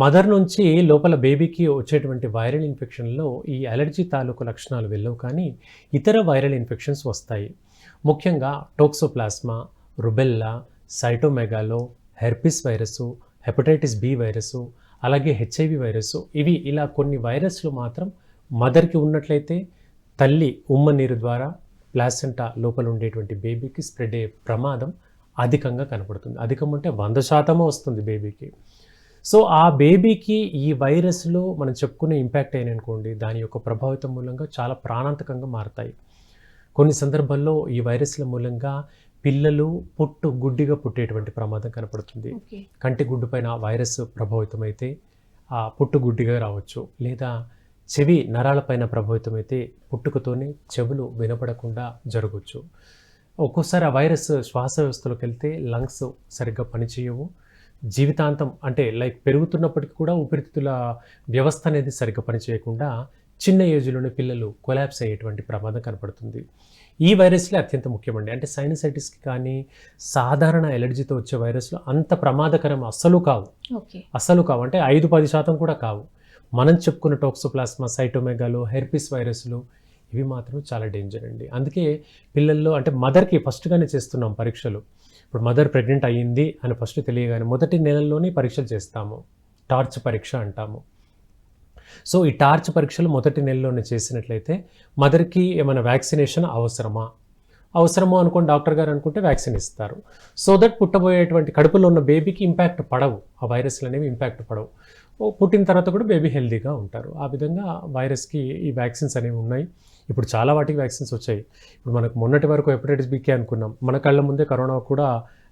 S2: మదర్ నుంచి లోపల బేబీకి వచ్చేటువంటి వైరల్ ఇన్ఫెక్షన్లో ఈ అలర్జీ తాలూకు లక్షణాలు వెళ్ళవు, కానీ ఇతర వైరల్ ఇన్ఫెక్షన్స్ వస్తాయి. ముఖ్యంగా toxoplasma, rubella, cytomegalo, herpes virus, hepatitis B virus, అలాగే హెచ్ఐవి వైరస్, ఇవి ఇలా కొన్ని వైరస్లు మాత్రం మదర్కి ఉన్నట్లయితే తల్లి ఉమ్మ నీరు ద్వారా ప్లాసెంటా లోపల ఉండేటువంటి బేబీకి స్ప్రెడ్ అయ్యే ప్రమాదం అధికంగా కనపడుతుంది. అధికం అంటే 100% వస్తుంది బేబీకి. సో ఆ బేబీకి ఈ వైరస్లు మనం చెప్పుకునే ఇంపాక్ట్ అయిననుకోండి, దాని యొక్క ప్రభావితం మూలంగా చాలా ప్రాణాంతకంగా మారతాయి. కొన్ని సందర్భాల్లో ఈ వైరస్ల మూలంగా పిల్లలు గుడ్డిగా పుట్టేటువంటి ప్రమాదం కనపడుతుంది. కంటి గుడ్డు పైన వైరస్ ప్రభావితం అయితే ఆ గుడ్డిగా రావచ్చు, లేదా చెవి నరాలపైన ప్రభావితమైతే పుట్టుకతోనే చెవులు వినపడకుండా జరగవచ్చు. ఒక్కోసారి ఆ వైరస్ శ్వాస వ్యవస్థలోకి వెళ్తే లంగ్స్ సరిగ్గా పనిచేయవు, జీవితాంతం అంటే లైక్ పెరుగుతున్నప్పటికీ కూడా ఊపిరితిత్తుల వ్యవస్థ అనేది సరిగ్గా పనిచేయకుండా చిన్న ఏజ్లోనే పిల్లలు కొలాప్స్ అయ్యేటువంటి ప్రమాదం కనపడుతుంది. ఈ వైరస్లే అత్యంత ముఖ్యమండి. అంటే సైనసైటిస్కి కానీ సాధారణ ఎలర్జీతో వచ్చే వైరస్లు అంత ప్రమాదకరం అస్సలు కావు. అంటే 5-10% కూడా కావు. మనం చెప్పుకున్న టోక్సోప్లాస్మా, సైటోమెగాలు, హెర్పిస్ వైరస్లు ఇవి మాత్రం చాలా డేంజర్ అండి. అందుకే పిల్లల్లో అంటే మదర్కి ఫస్ట్గానే చేస్తున్నాం పరీక్షలు. ఇప్పుడు మదర్ ప్రెగ్నెంట్ అయ్యింది అని ఫస్ట్ తెలియగానే మొదటి నెలల్లోనే పరీక్షలు చేస్తాము. టార్చ్ పరీక్ష అంటాము. సో ఈ టార్చ్ పరీక్షలు మొదటి నెలలోనే చేసినట్లయితే మదర్కి ఏమైనా వ్యాక్సినేషన్ అవసరమో అనుకోని డాక్టర్ గారు అనుకుంటే వ్యాక్సిన్ ఇస్తారు. సో దట్ పుట్టబోయేటువంటి కడుపులో ఉన్న బేబీకి ఇంపాక్ట్ పడవు, ఆ వైరస్లు అనేవి ఇంపాక్ట్ పడవు. పుట్టిన తర్వాత కూడా బేబీ హెల్తీగా ఉంటారు. ఆ విధంగా వైరస్కి ఈ వ్యాక్సిన్స్ అనేవి ఉన్నాయి. ఇప్పుడు చాలా వాటికి వ్యాక్సిన్స్ వచ్చాయి. ఇప్పుడు మనకు మొన్నటి వరకు హెపటైటిస్ బికే అనుకున్నాం, మన కళ్ళ ముందే కరోనా కూడా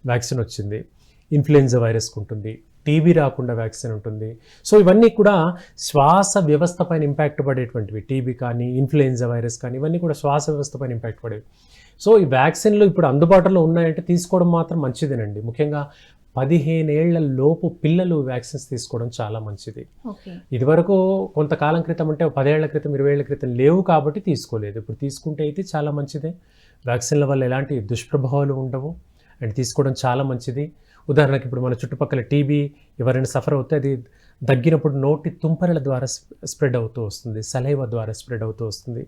S2: వ్యాక్సిన్ వచ్చింది. ఇన్ఫ్లుయెంజా వైరస్కి ఉంటుంది, టీబీ రాకుండా వ్యాక్సిన్ ఉంటుంది. సో ఇవన్నీ కూడా శ్వాస వ్యవస్థ పైన ఇంపాక్ట్ పడేటువంటివి. టీబీ కానీ ఇన్ఫ్లుయెంజా వైరస్ కానీ ఇవన్నీ కూడా శ్వాస వ్యవస్థ పైన ఇంపాక్ట్ పడేవి. సో ఈ వ్యాక్సిన్లు ఇప్పుడు అందుబాటులో ఉన్నాయంటే తీసుకోవడం మాత్రం మంచిదేనండి. ముఖ్యంగా 15 ఏళ్ల లోపు పిల్లలు వ్యాక్సిన్స్ తీసుకోవడం చాలా మంచిది. ఇదివరకు కొంతకాలం క్రితం అంటే 10 ఏళ్ల క్రితం 20 ఏళ్ల క్రితం లేవు కాబట్టి తీసుకోలేదు. ఇప్పుడు తీసుకుంటే అయితే చాలా మంచిదే. వ్యాక్సిన్ల వల్ల ఎలాంటి దుష్ప్రభావాలు ఉండవు అండ్ తీసుకోవడం చాలా మంచిది. ఉదాహరణకి ఇప్పుడు మన చుట్టుపక్కల టీబీ ఎవరైనా సఫర్ అవుతే అది దగ్గినప్పుడు నోటి తుంపరల ద్వారా స్ప్రెడ్ అవుతూ వస్తుంది, సలైవా ద్వారా స్ప్రెడ్ అవుతూ వస్తుంది.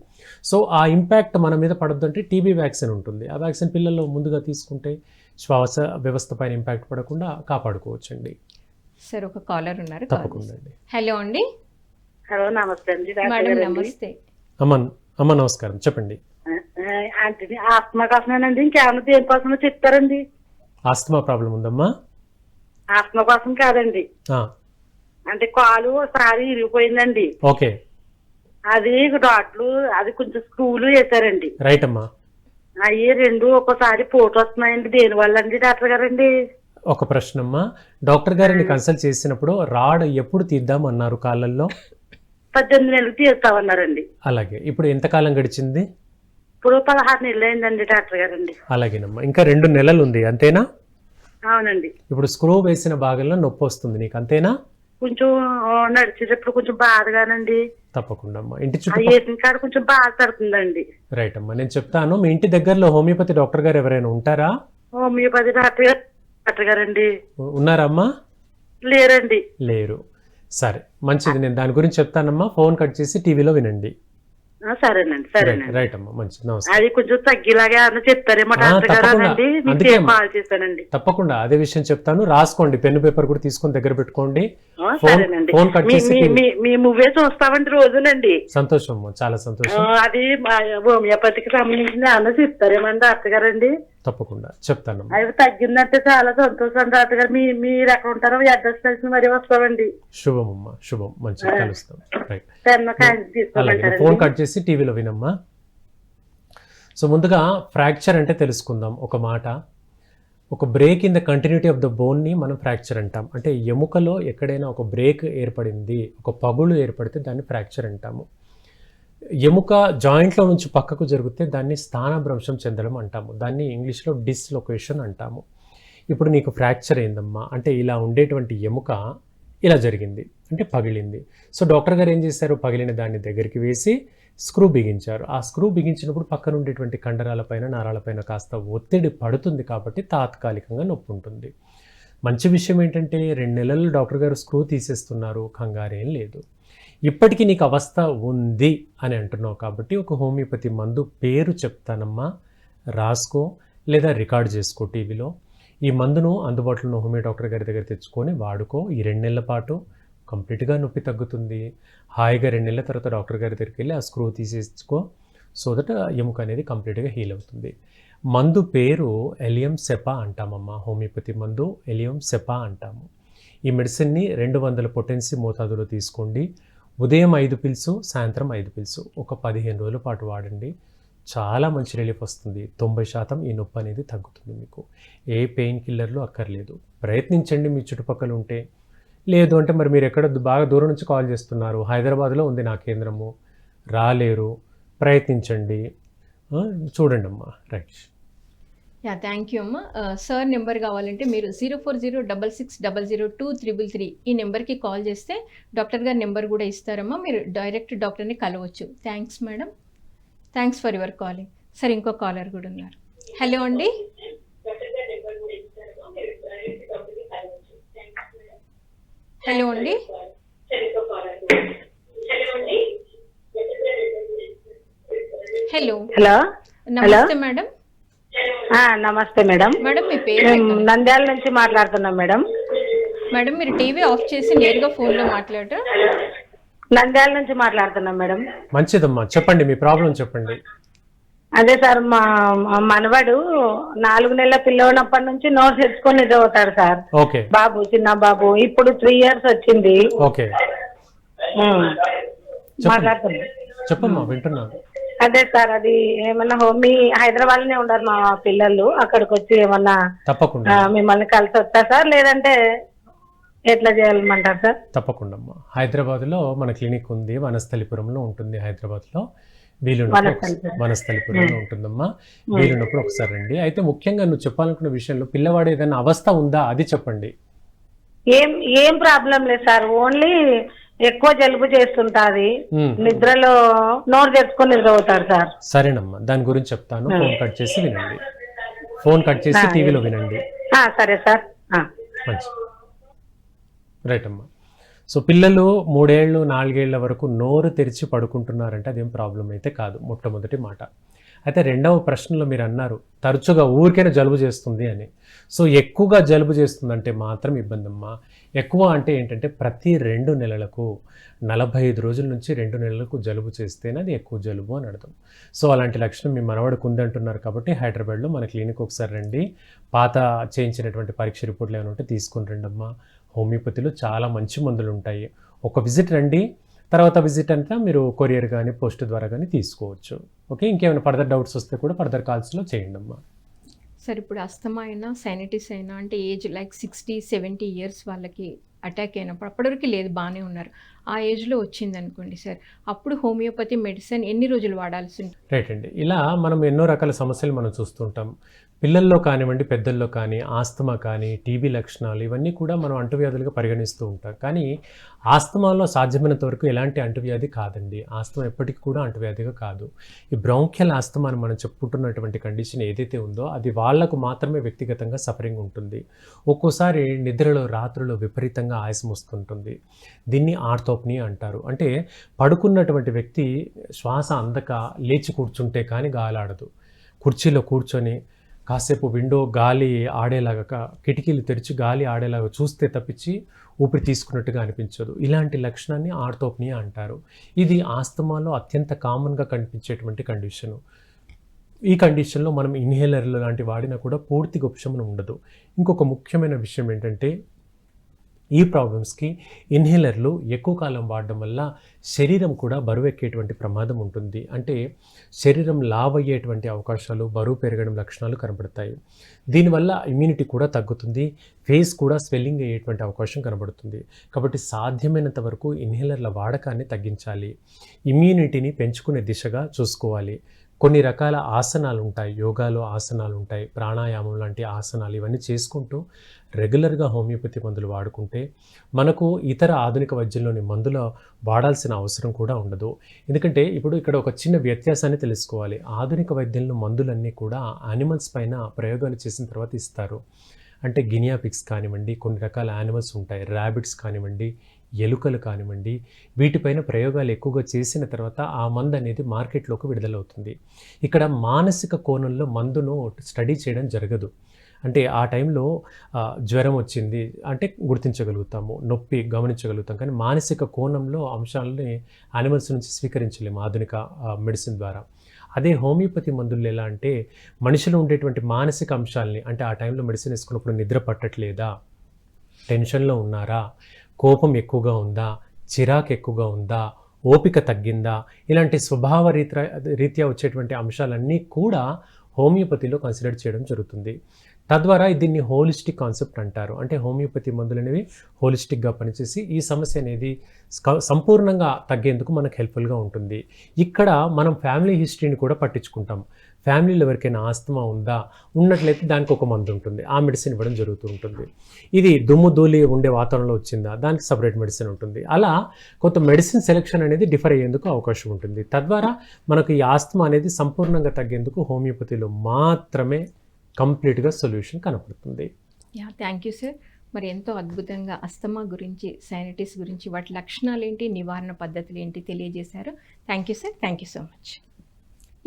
S2: సో ఆ ఇంపాక్ట్ మన మీద పడొద్దంటే టీబీ వ్యాక్సిన్ ఉంటుంది. ఆ వ్యాక్సిన్ పిల్లల్లో ముందుగా తీసుకుంటే శ్వాస వ్యవస్థ పైన ఇంపాక్ట్ పడకుండా కాపాడుకోవచ్చండి.
S1: సార్ ఒక కాలర్ ఉన్నారు,
S2: తప్పకుండా అండి.
S1: హలో అండి.
S3: హలో నమస్తే అండి.
S1: మేడం నమస్తే.
S2: అమ్మ నమస్కారం, చెప్పండి.
S3: అంటే ఆస్తమా కోసమేనండి, ఇంకేమన్నా దేనికోసమో చెప్తారండి?
S2: ఆస్తమా ప్రాబ్లం ఉందమ్మా?
S3: ఆస్తమా కోసం కాదండి, అంటే కాలు ఒకసారి ఇరిగిపోయిందండి.
S2: ఓకే.
S3: అది డాక్టర్లు అది కొంచెం స్క్రూలు వేశారండి.
S2: రైట్ అమ్మా.
S3: అవి 2 ఒక్కోసారి పోటు వస్తున్నాయండి. దేనివల్ల అండి డాక్టర్ గారండి?
S2: ఒక ప్రశ్న అమ్మా, డాక్టర్ గారిని కన్సల్ట్ చేసినప్పుడు రాడ్ ఎప్పుడు తీద్దామన్నారు కాళ్ళల్లో?
S3: 18 నెలలు తీస్తామన్నారండి.
S2: అలాగే. ఇప్పుడు ఎంతకాలం గడిచింది?
S3: ఇప్పుడు 16 నెలలు అయిందండి డాక్టర్ గారండి.
S2: అలాగేనమ్మా. ఇంకా 2 నెలలు ఉంది అంతేనా?
S3: అవునండి.
S2: ఇప్పుడు స్క్రూ వేసిన భాగంలో నొప్పి వస్తుంది నీకు అంతేనా?
S3: కొంచెం నడిచేటప్పుడు కొంచెం బాధగానండి.
S2: తప్పకుండా అమ్మా. ఇంటి చుట్టూ
S3: వేసిన కాడ కొంచెం బాధ పడుతుందండి.
S2: రైట్ అమ్మా, నేను చెప్తాను. మీ ఇంటి దగ్గరలో హోమియోపతి డాక్టర్ గారు ఎవరైనా ఉంటారా?
S3: హోమియోపతి డాక్టర్ గారండి
S2: ఉన్నారా అమ్మా?
S3: లేరండి.
S2: లేరు. సరే మంచిది, నేను దాని గురించి చెప్తానమ్మా. ఫోన్ కట్ చేసి టీవీలో వినండి.
S3: సరేనండి. సరేనండి.
S2: రైట్ అమ్మా, మంచిది. నమస్తే.
S3: అది కొంచెం తగ్గిలాగా చెప్తారేమో డాక్టర్ గారు అనండి. మీకు కాల్ చేశానండి.
S2: తప్పకుండా అదే విషయం చెప్తాను. రాసుకోండి, పెన్ను పేపర్ కూడా తీసుకొని దగ్గర పెట్టుకోండి.
S3: సరేనండి.
S2: ఫోన్ కట్ చేసి
S3: నువ్వే చూస్తామండి రోజునండి.
S2: సంతోషం అమ్మా, చాలా సంతోషం.
S3: అది హోమియోపతికి సంబంధించిన అన్న చెప్తారేమండి డాక్టర్ గారండి?
S2: తప్పకుండా చెప్తాను.
S3: అది తగ్గిందంటే చాలా సంతోషం డాక్టర్ గారు. మీరు ఎక్కడ ఉంటారో అడ్రస్ తెలిసి మరీ వస్తామండి.
S2: శుభం అమ్మా, శుభం. మంచిగా కలుస్తాం. రైట్. ఫోన్ కట్ చేసి టీవీలో వినమ్మా. సో ముందుగా ఫ్రాక్చర్ అంటే తెలుసుకుందాం. ఒక మాట, ఒక break in the continuity of the బోన్ని మనం ఫ్రాక్చర్ అంటాం. అంటే ఎముకలో ఎక్కడైనా ఒక బ్రేక్ ఏర్పడింది, ఒక పగులు ఏర్పడితే దాన్ని ఫ్రాక్చర్ అంటాము. ఎముక జాయింట్లో నుంచి పక్కకు జరిగితే దాన్ని స్థానభ్రంశం చెందడం అంటాము. దాన్ని ఇంగ్లీష్లో డిస్లొకేషన్ అంటాము. ఇప్పుడు నీకు ఫ్రాక్చర్ అయిందమ్మా అంటే ఇలా ఉండేటువంటి ఎముక ఇలా జరిగింది అంటే పగిలింది. సో డాక్టర్ గారు ఏం చేశారు? పగిలిన దాన్ని దగ్గరికి వేసి స్క్రూ బిగించారు. ఆ స్క్రూ బిగించినప్పుడు పక్కన ఉండేటువంటి కండరాలపైన నరాలపైన కాస్త ఒత్తిడి పడుతుంది కాబట్టి తాత్కాలికంగా నొప్పి ఉంటుంది. మంచి విషయం ఏంటంటే 2 నెలలు డాక్టర్ గారు స్క్రూ తీసేస్తున్నారు, కంగారేం లేదు. ఇప్పటికీ నీకు అవస్థ ఉంది అని అంటున్నావు కాబట్టి ఒక హోమియోపతి మందు పేరు చెప్తానమ్మా, రాసుకో లేదా రికార్డ్ చేసుకో టీవీలో. ఈ మందును అందుబాటులో ఉన్న హోమియో డాక్టర్ గారి దగ్గర తెచ్చుకొని వాడుకో. ఈ 2 నెలల పాటు కంప్లీట్గా నొప్పి తగ్గుతుంది. హాయిగా 2 నెలల తర్వాత డాక్టర్ గారి దగ్గరికి వెళ్ళి ఆ స్క్రూ తీసేసుకో. సో దట్ ఎముక అనేది కంప్లీట్గా హీల్ అవుతుంది. మందు పేరు ఎలియం సెపా అంటామమ్మా. హోమియోపతి మందు ఎలియం సెపా అంటాము. ఈ మెడిసిన్ని 200 పొటెన్సీ మోతాదులో తీసుకోండి. ఉదయం 5 పిల్స్, సాయంత్రం 5 పిల్స్. ఒక 15 రోజుల పాటు వాడండి. చాలా మంచి రిలీఫ్ వస్తుంది. 90% ఈ నొప్పి అనేది తగ్గుతుంది మీకు. ఏ పెయిన్ కిల్లర్లు అక్కర్లేదు. ప్రయత్నించండి మీ చుట్టుపక్కల ఉంటే. లేదు అంటే మరి మీరు ఎక్కడ బాగా దూరం నుంచి కాల్ చేస్తున్నారు, హైదరాబాద్లో ఉంది నా కేంద్రము, రాలేరు, ప్రయత్నించండి, చూడండి అమ్మా. రైట్.
S1: థ్యాంక్ యూ అమ్మ. సార్ నెంబర్ కావాలంటే మీరు 0406600233 ఈ నెంబర్కి కాల్ చేస్తే డాక్టర్ గారి నెంబర్ కూడా ఇస్తారమ్మా. మీరు డైరెక్ట్ డాక్టర్ని కలవచ్చు. Thanks madam, thanks for your calling. Sir ఇంకో కాలర్ కూడా ఉన్నారు. హలో అండి. హలో అండి. హలో
S3: హలో
S1: నమస్తే మేడం.
S3: నమస్తే మేడం.
S1: మేడం మీ పేరు
S3: మేము
S1: ఏంటండి?
S3: నంద్యాల నుంచి మాట్లాడుతున్నాం మేడం.
S1: మేడం మీరు టీవీ ఆఫ్ చేసి నేరుగా ఫోన్లో మాట్లాడరా?
S3: నంద్యాల నుంచి మాట్లాడుతున్నాం మేడం.
S2: మంచిదమ్మా, చెప్పండి మీ ప్రాబ్లం చెప్పండి.
S3: అదే సార్, మా మనవాడు 4 నెలల పిల్లనప్పటి నుంచి నోట్స్ తెచ్చుకొని నిద్రపోతాడు సార్.
S2: ఓకే
S3: బాబు, చిన్న బాబు. ఇప్పుడు 3 years వచ్చింది.
S2: ఓకే
S3: మాట్లాడుతున్నాం.
S2: చెప్పమ్మా, వింటున్నాను.
S3: అదే సార్, అది ఏమన్నా మీ హైదరాబాద్ లోనే ఉన్నారు మా పిల్లలు. అక్కడికి వచ్చి ఏమన్నా
S2: తప్పకుండా
S3: మిమ్మల్ని కలిసి వస్తా సార్, లేదంటే ఎట్లా చేయాలమంటారు సార్?
S2: తప్పకుండా అమ్మా. హైదరాబాద్లో మన క్లినిక్ ఉంది, వనస్థలిపురంలో ఉంటుంది. హైదరాబాద్లో వీలున్నప్పుడు వనస్థలిపురంలో ఉంటుందమ్మా. వీలున్నప్పుడు ఒకసారి రండి. అయితే ముఖ్యంగా నువ్వు చెప్పాలనుకున్న విషయంలో పిల్లవాడు ఏదైనా అవస్థ ఉందా అది చెప్పండి.
S3: ఏం ప్రాబ్లం లేదు సార్, ఓన్లీ ఎక్కువ జలుబు చేస్తుంటాది, నిద్రలో నోరు తెచ్చుకొని నిద్రపోతారు సార్.
S2: సరేనమ్మా, దాని గురించి చెప్తాను. ఫోన్ కట్ చేసి వినండి. ఫోన్ కట్ చేసి టీవీలో వినండి.
S3: సరే సార్.
S2: మంచి రైట్ అమ్మా. సో పిల్లలు 3 ఏళ్ళు 4 ఏళ్ల వరకు నోరు తెరిచి పడుకుంటున్నారంటే అదేం ప్రాబ్లం అయితే కాదు, మొట్టమొదటి మాట. అయితే రెండవ ప్రశ్నలో మీరు అన్నారు తరచుగా ఊరికైనా జలుబు చేస్తుంది అని. సో ఎక్కువగా జలుబు చేస్తుందంటే మాత్రం ఇబ్బంది అమ్మా. ఎక్కువ అంటే ఏంటంటే ప్రతి 2 నెలలకు 45 రోజుల నుంచి 2 నెలలకు జలుబు చేస్తేనే అది ఎక్కువ జలుబు అని అర్థం. సో అలాంటి లక్షణం మీ మనవాడికి ఉందంటున్నారు కాబట్టి హైదరాబాద్లో మన క్లినిక్ ఒకసారి రండి. పాత చేయించినటువంటి పరీక్ష రిపోర్ట్లు ఏమైనా ఉంటే తీసుకొని రండి అమ్మా. హోమియోపతిలో చాలా మంచి మందులు ఉంటాయి. ఒక విజిట్ రండి, తర్వాత విజిట్ అంతా మీరు కొరియర్ కానీ పోస్ట్ ద్వారా కానీ తీసుకోవచ్చు. ఓకే, ఇంకేమైనా ఫర్దర్ డౌట్స్ వస్తే కూడా ఫర్దర్ కాల్స్లో చేయండి అమ్మా.
S1: సార్ ఇప్పుడు అస్తమా అయినా సైనటిస్ అయినా అంటే ఏజ్ లైక్ 60-70 years వాళ్ళకి అటాక్ అయినప్పుడు అప్పటివరకు లేదు, బాగానే ఉన్నారు, ఆ ఏజ్లో వచ్చింది అనుకోండి సార్, అప్పుడు హోమియోపతి మెడిసిన్ ఎన్ని రోజులు వాడాల్సి ఉంటుంది?
S2: రైట్ అండి. ఇలా మనం ఎన్నో రకాల సమస్యలు మనం చూస్తుంటాం. పిల్లల్లో కానివ్వండి, పెద్దల్లో కానీ, ఆస్తమా కానీ, టీబీ లక్షణాలు ఇవన్నీ కూడా మనం అంటువ్యాధులుగా పరిగణిస్తూ ఉంటాం. కానీ ఆస్తమాలో సాధ్యమైనంత వరకు ఎలాంటి అంటువ్యాధి కాదండి. ఆస్తమా ఎప్పటికీ కూడా అంటువ్యాధిగా కాదు. ఈ బ్రాంకియల్ ఆస్తమా అని మనం చెప్పుకుంటున్నటువంటి కండిషన్ ఏదైతే ఉందో అది వాళ్లకు మాత్రమే వ్యక్తిగతంగా సఫరింగ్ ఉంటుంది. ఒక్కోసారి నిద్రలో రాత్రుల్లో విపరీతంగా ఆయాసం వస్తుంటుంది. దీన్ని ఆర్థోప్నియా అంటారు. అంటే పడుకున్నటువంటి వ్యక్తి శ్వాస అందక లేచి కూర్చుంటే కానీ గాలాడదు. కుర్చీలో కూర్చొని కాసేపు విండో గాలి ఆడేలాగా, కిటికీలు తెరిచి గాలి ఆడేలాగా చూస్తే తప్పించి ఊపిరి తీసుకున్నట్టుగా అనిపించదు. ఇలాంటి లక్షణాన్ని ఆర్థోప్నియా అంటారు. ఇది ఆస్తమాలో అత్యంత కామన్గా కనిపించేటువంటి కండిషను. ఈ కండిషన్లో మనం ఇన్హేలర్లు లాంటి వాడినా కూడా పూర్తిగా ఉపశమనం ఉండదు. ఇంకొక ముఖ్యమైన విషయం ఏంటంటే ఈ ప్రాబ్లమ్స్కి ఇన్హేలర్లు ఎక్కువ కాలం వాడడం వల్ల శరీరం కూడా బరువు ఎక్కేటువంటి ప్రమాదం ఉంటుంది. అంటే శరీరం లావ్ అయ్యేటువంటి అవకాశాలు, బరువు పెరగడం లక్షణాలు కనబడతాయి. దీనివల్ల ఇమ్యూనిటీ కూడా తగ్గుతుంది, ఫేస్ కూడా స్వెల్లింగ్ అయ్యేటువంటి అవకాశం కనబడుతుంది. కాబట్టి సాధ్యమైనంత వరకు ఇన్హేలర్ల వాడకాన్ని తగ్గించాలి. ఇమ్యూనిటీని పెంచుకునే దిశగా చూసుకోవాలి. కొన్ని రకాల ఆసనాలు ఉంటాయి, యోగాలో ఆసనాలు ఉంటాయి, ప్రాణాయామం లాంటి ఆసనాలు, ఇవన్నీ చేసుకుంటూ రెగ్యులర్గా హోమియోపతి మందులు వాడుకుంటే మనకు ఇతర ఆధునిక వైద్యంలోని మందులు వాడాల్సిన అవసరం కూడా ఉండదు. ఎందుకంటే ఇప్పుడు ఇక్కడ ఒక చిన్న వ్యత్యాసాన్ని తెలుసుకోవాలి. ఆధునిక వైద్యంలో మందులన్నీ కూడా యానిమల్స్ పైన ప్రయోగాలు చేసిన తర్వాత ఇస్తారు. అంటే గినియా పిగ్స్ కానివ్వండి, కొన్ని రకాల యానిమల్స్ ఉంటాయి, ర్యాబిట్స్ కానివ్వండి, ఎలుకలు కానివ్వండి, వీటిపైన ప్రయోగాలు ఎక్కువగా చేసిన తర్వాత ఆ మందు అనేది మార్కెట్లోకి విడుదలవుతుంది. ఇక్కడ మానసిక కోణంలో మందును స్టడీ చేయడం జరగదు. అంటే ఆ టైంలో జ్వరం వచ్చింది అంటే గుర్తించగలుగుతాము, నొప్పి గమనించగలుగుతాం, కానీ మానసిక కోణంలో అంశాలని యానిమల్స్ నుంచి స్వీకరించలేము ఆధునిక మెడిసిన్ ద్వారా. అదే హోమియోపతి మందులు ఎలా అంటే మనిషిలో ఉండేటువంటి మానసిక అంశాలని, అంటే ఆ టైంలో మెడిసిన్ వేసుకున్నప్పుడు నిద్ర పట్టట్లేదా, టెన్షన్లో ఉన్నారా, కోపం ఎక్కువగా ఉందా, చిరాకు ఎక్కువగా ఉందా, ఓపిక తగ్గిందా, ఇలాంటి స్వభావ రీత్యా వచ్చేటువంటి అంశాలన్నీ కూడా హోమియోపతిలో కన్సిడర్ చేయడం జరుగుతుంది. తద్వారా దీన్ని హోలిస్టిక్ కాన్సెప్ట్ అంటారు. అంటే హోమియోపతి మందులు అనేవి హోలిస్టిక్గా పనిచేసి ఈ సమస్య అనేది సంపూర్ణంగా తగ్గేందుకు మనకు హెల్ప్ఫుల్గా ఉంటుంది. ఇక్కడ మనం ఫ్యామిలీ హిస్టరీని కూడా పట్టించుకుంటాం. ఫ్యామిలీలో ఎవరికైనా ఆస్తమా ఉందా, ఉన్నట్లయితే దానికి ఒక మందు ఉంటుంది, ఆ మెడిసిన్ ఇవ్వడం జరుగుతూ ఉంటుంది. ఇది దుమ్ము ధూళి ఉండే వాతావరణంలో వచ్చిందా, దానికి సపరేట్ మెడిసిన్ ఉంటుంది. అలా కొంత మెడిసిన్ సెలెక్షన్ అనేది డిఫర్ అయ్యేందుకు అవకాశం ఉంటుంది. తద్వారా మనకు ఈ ఆస్తమా అనేది సంపూర్ణంగా తగ్గేందుకు హోమియోపతిలో మాత్రమే కంప్లీట్గా సొల్యూషన్ కనపడుతుంది.
S1: Yeah, thank you sir. మరి ఎంతో అద్భుతంగా అస్తమా గురించి, సైనటిస్ గురించి, వాటి లక్షణాలు ఏంటి, నివారణ పద్ధతులు ఏంటి తెలియజేశారు. Thank you sir, thank you so much.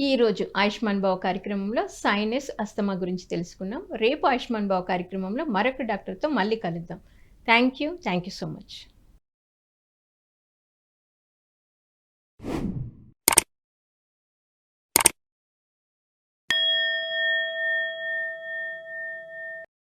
S1: ఈరోజు ఆయుష్మాన్ భవ కార్యక్రమంలో సైనస్, అస్తమా గురించి తెలుసుకున్నాం. రేపు ఆయుష్మాన్ భవ కార్యక్రమంలో మరొక డాక్టర్తో మళ్ళీ కలుద్దాం. Thank you so much.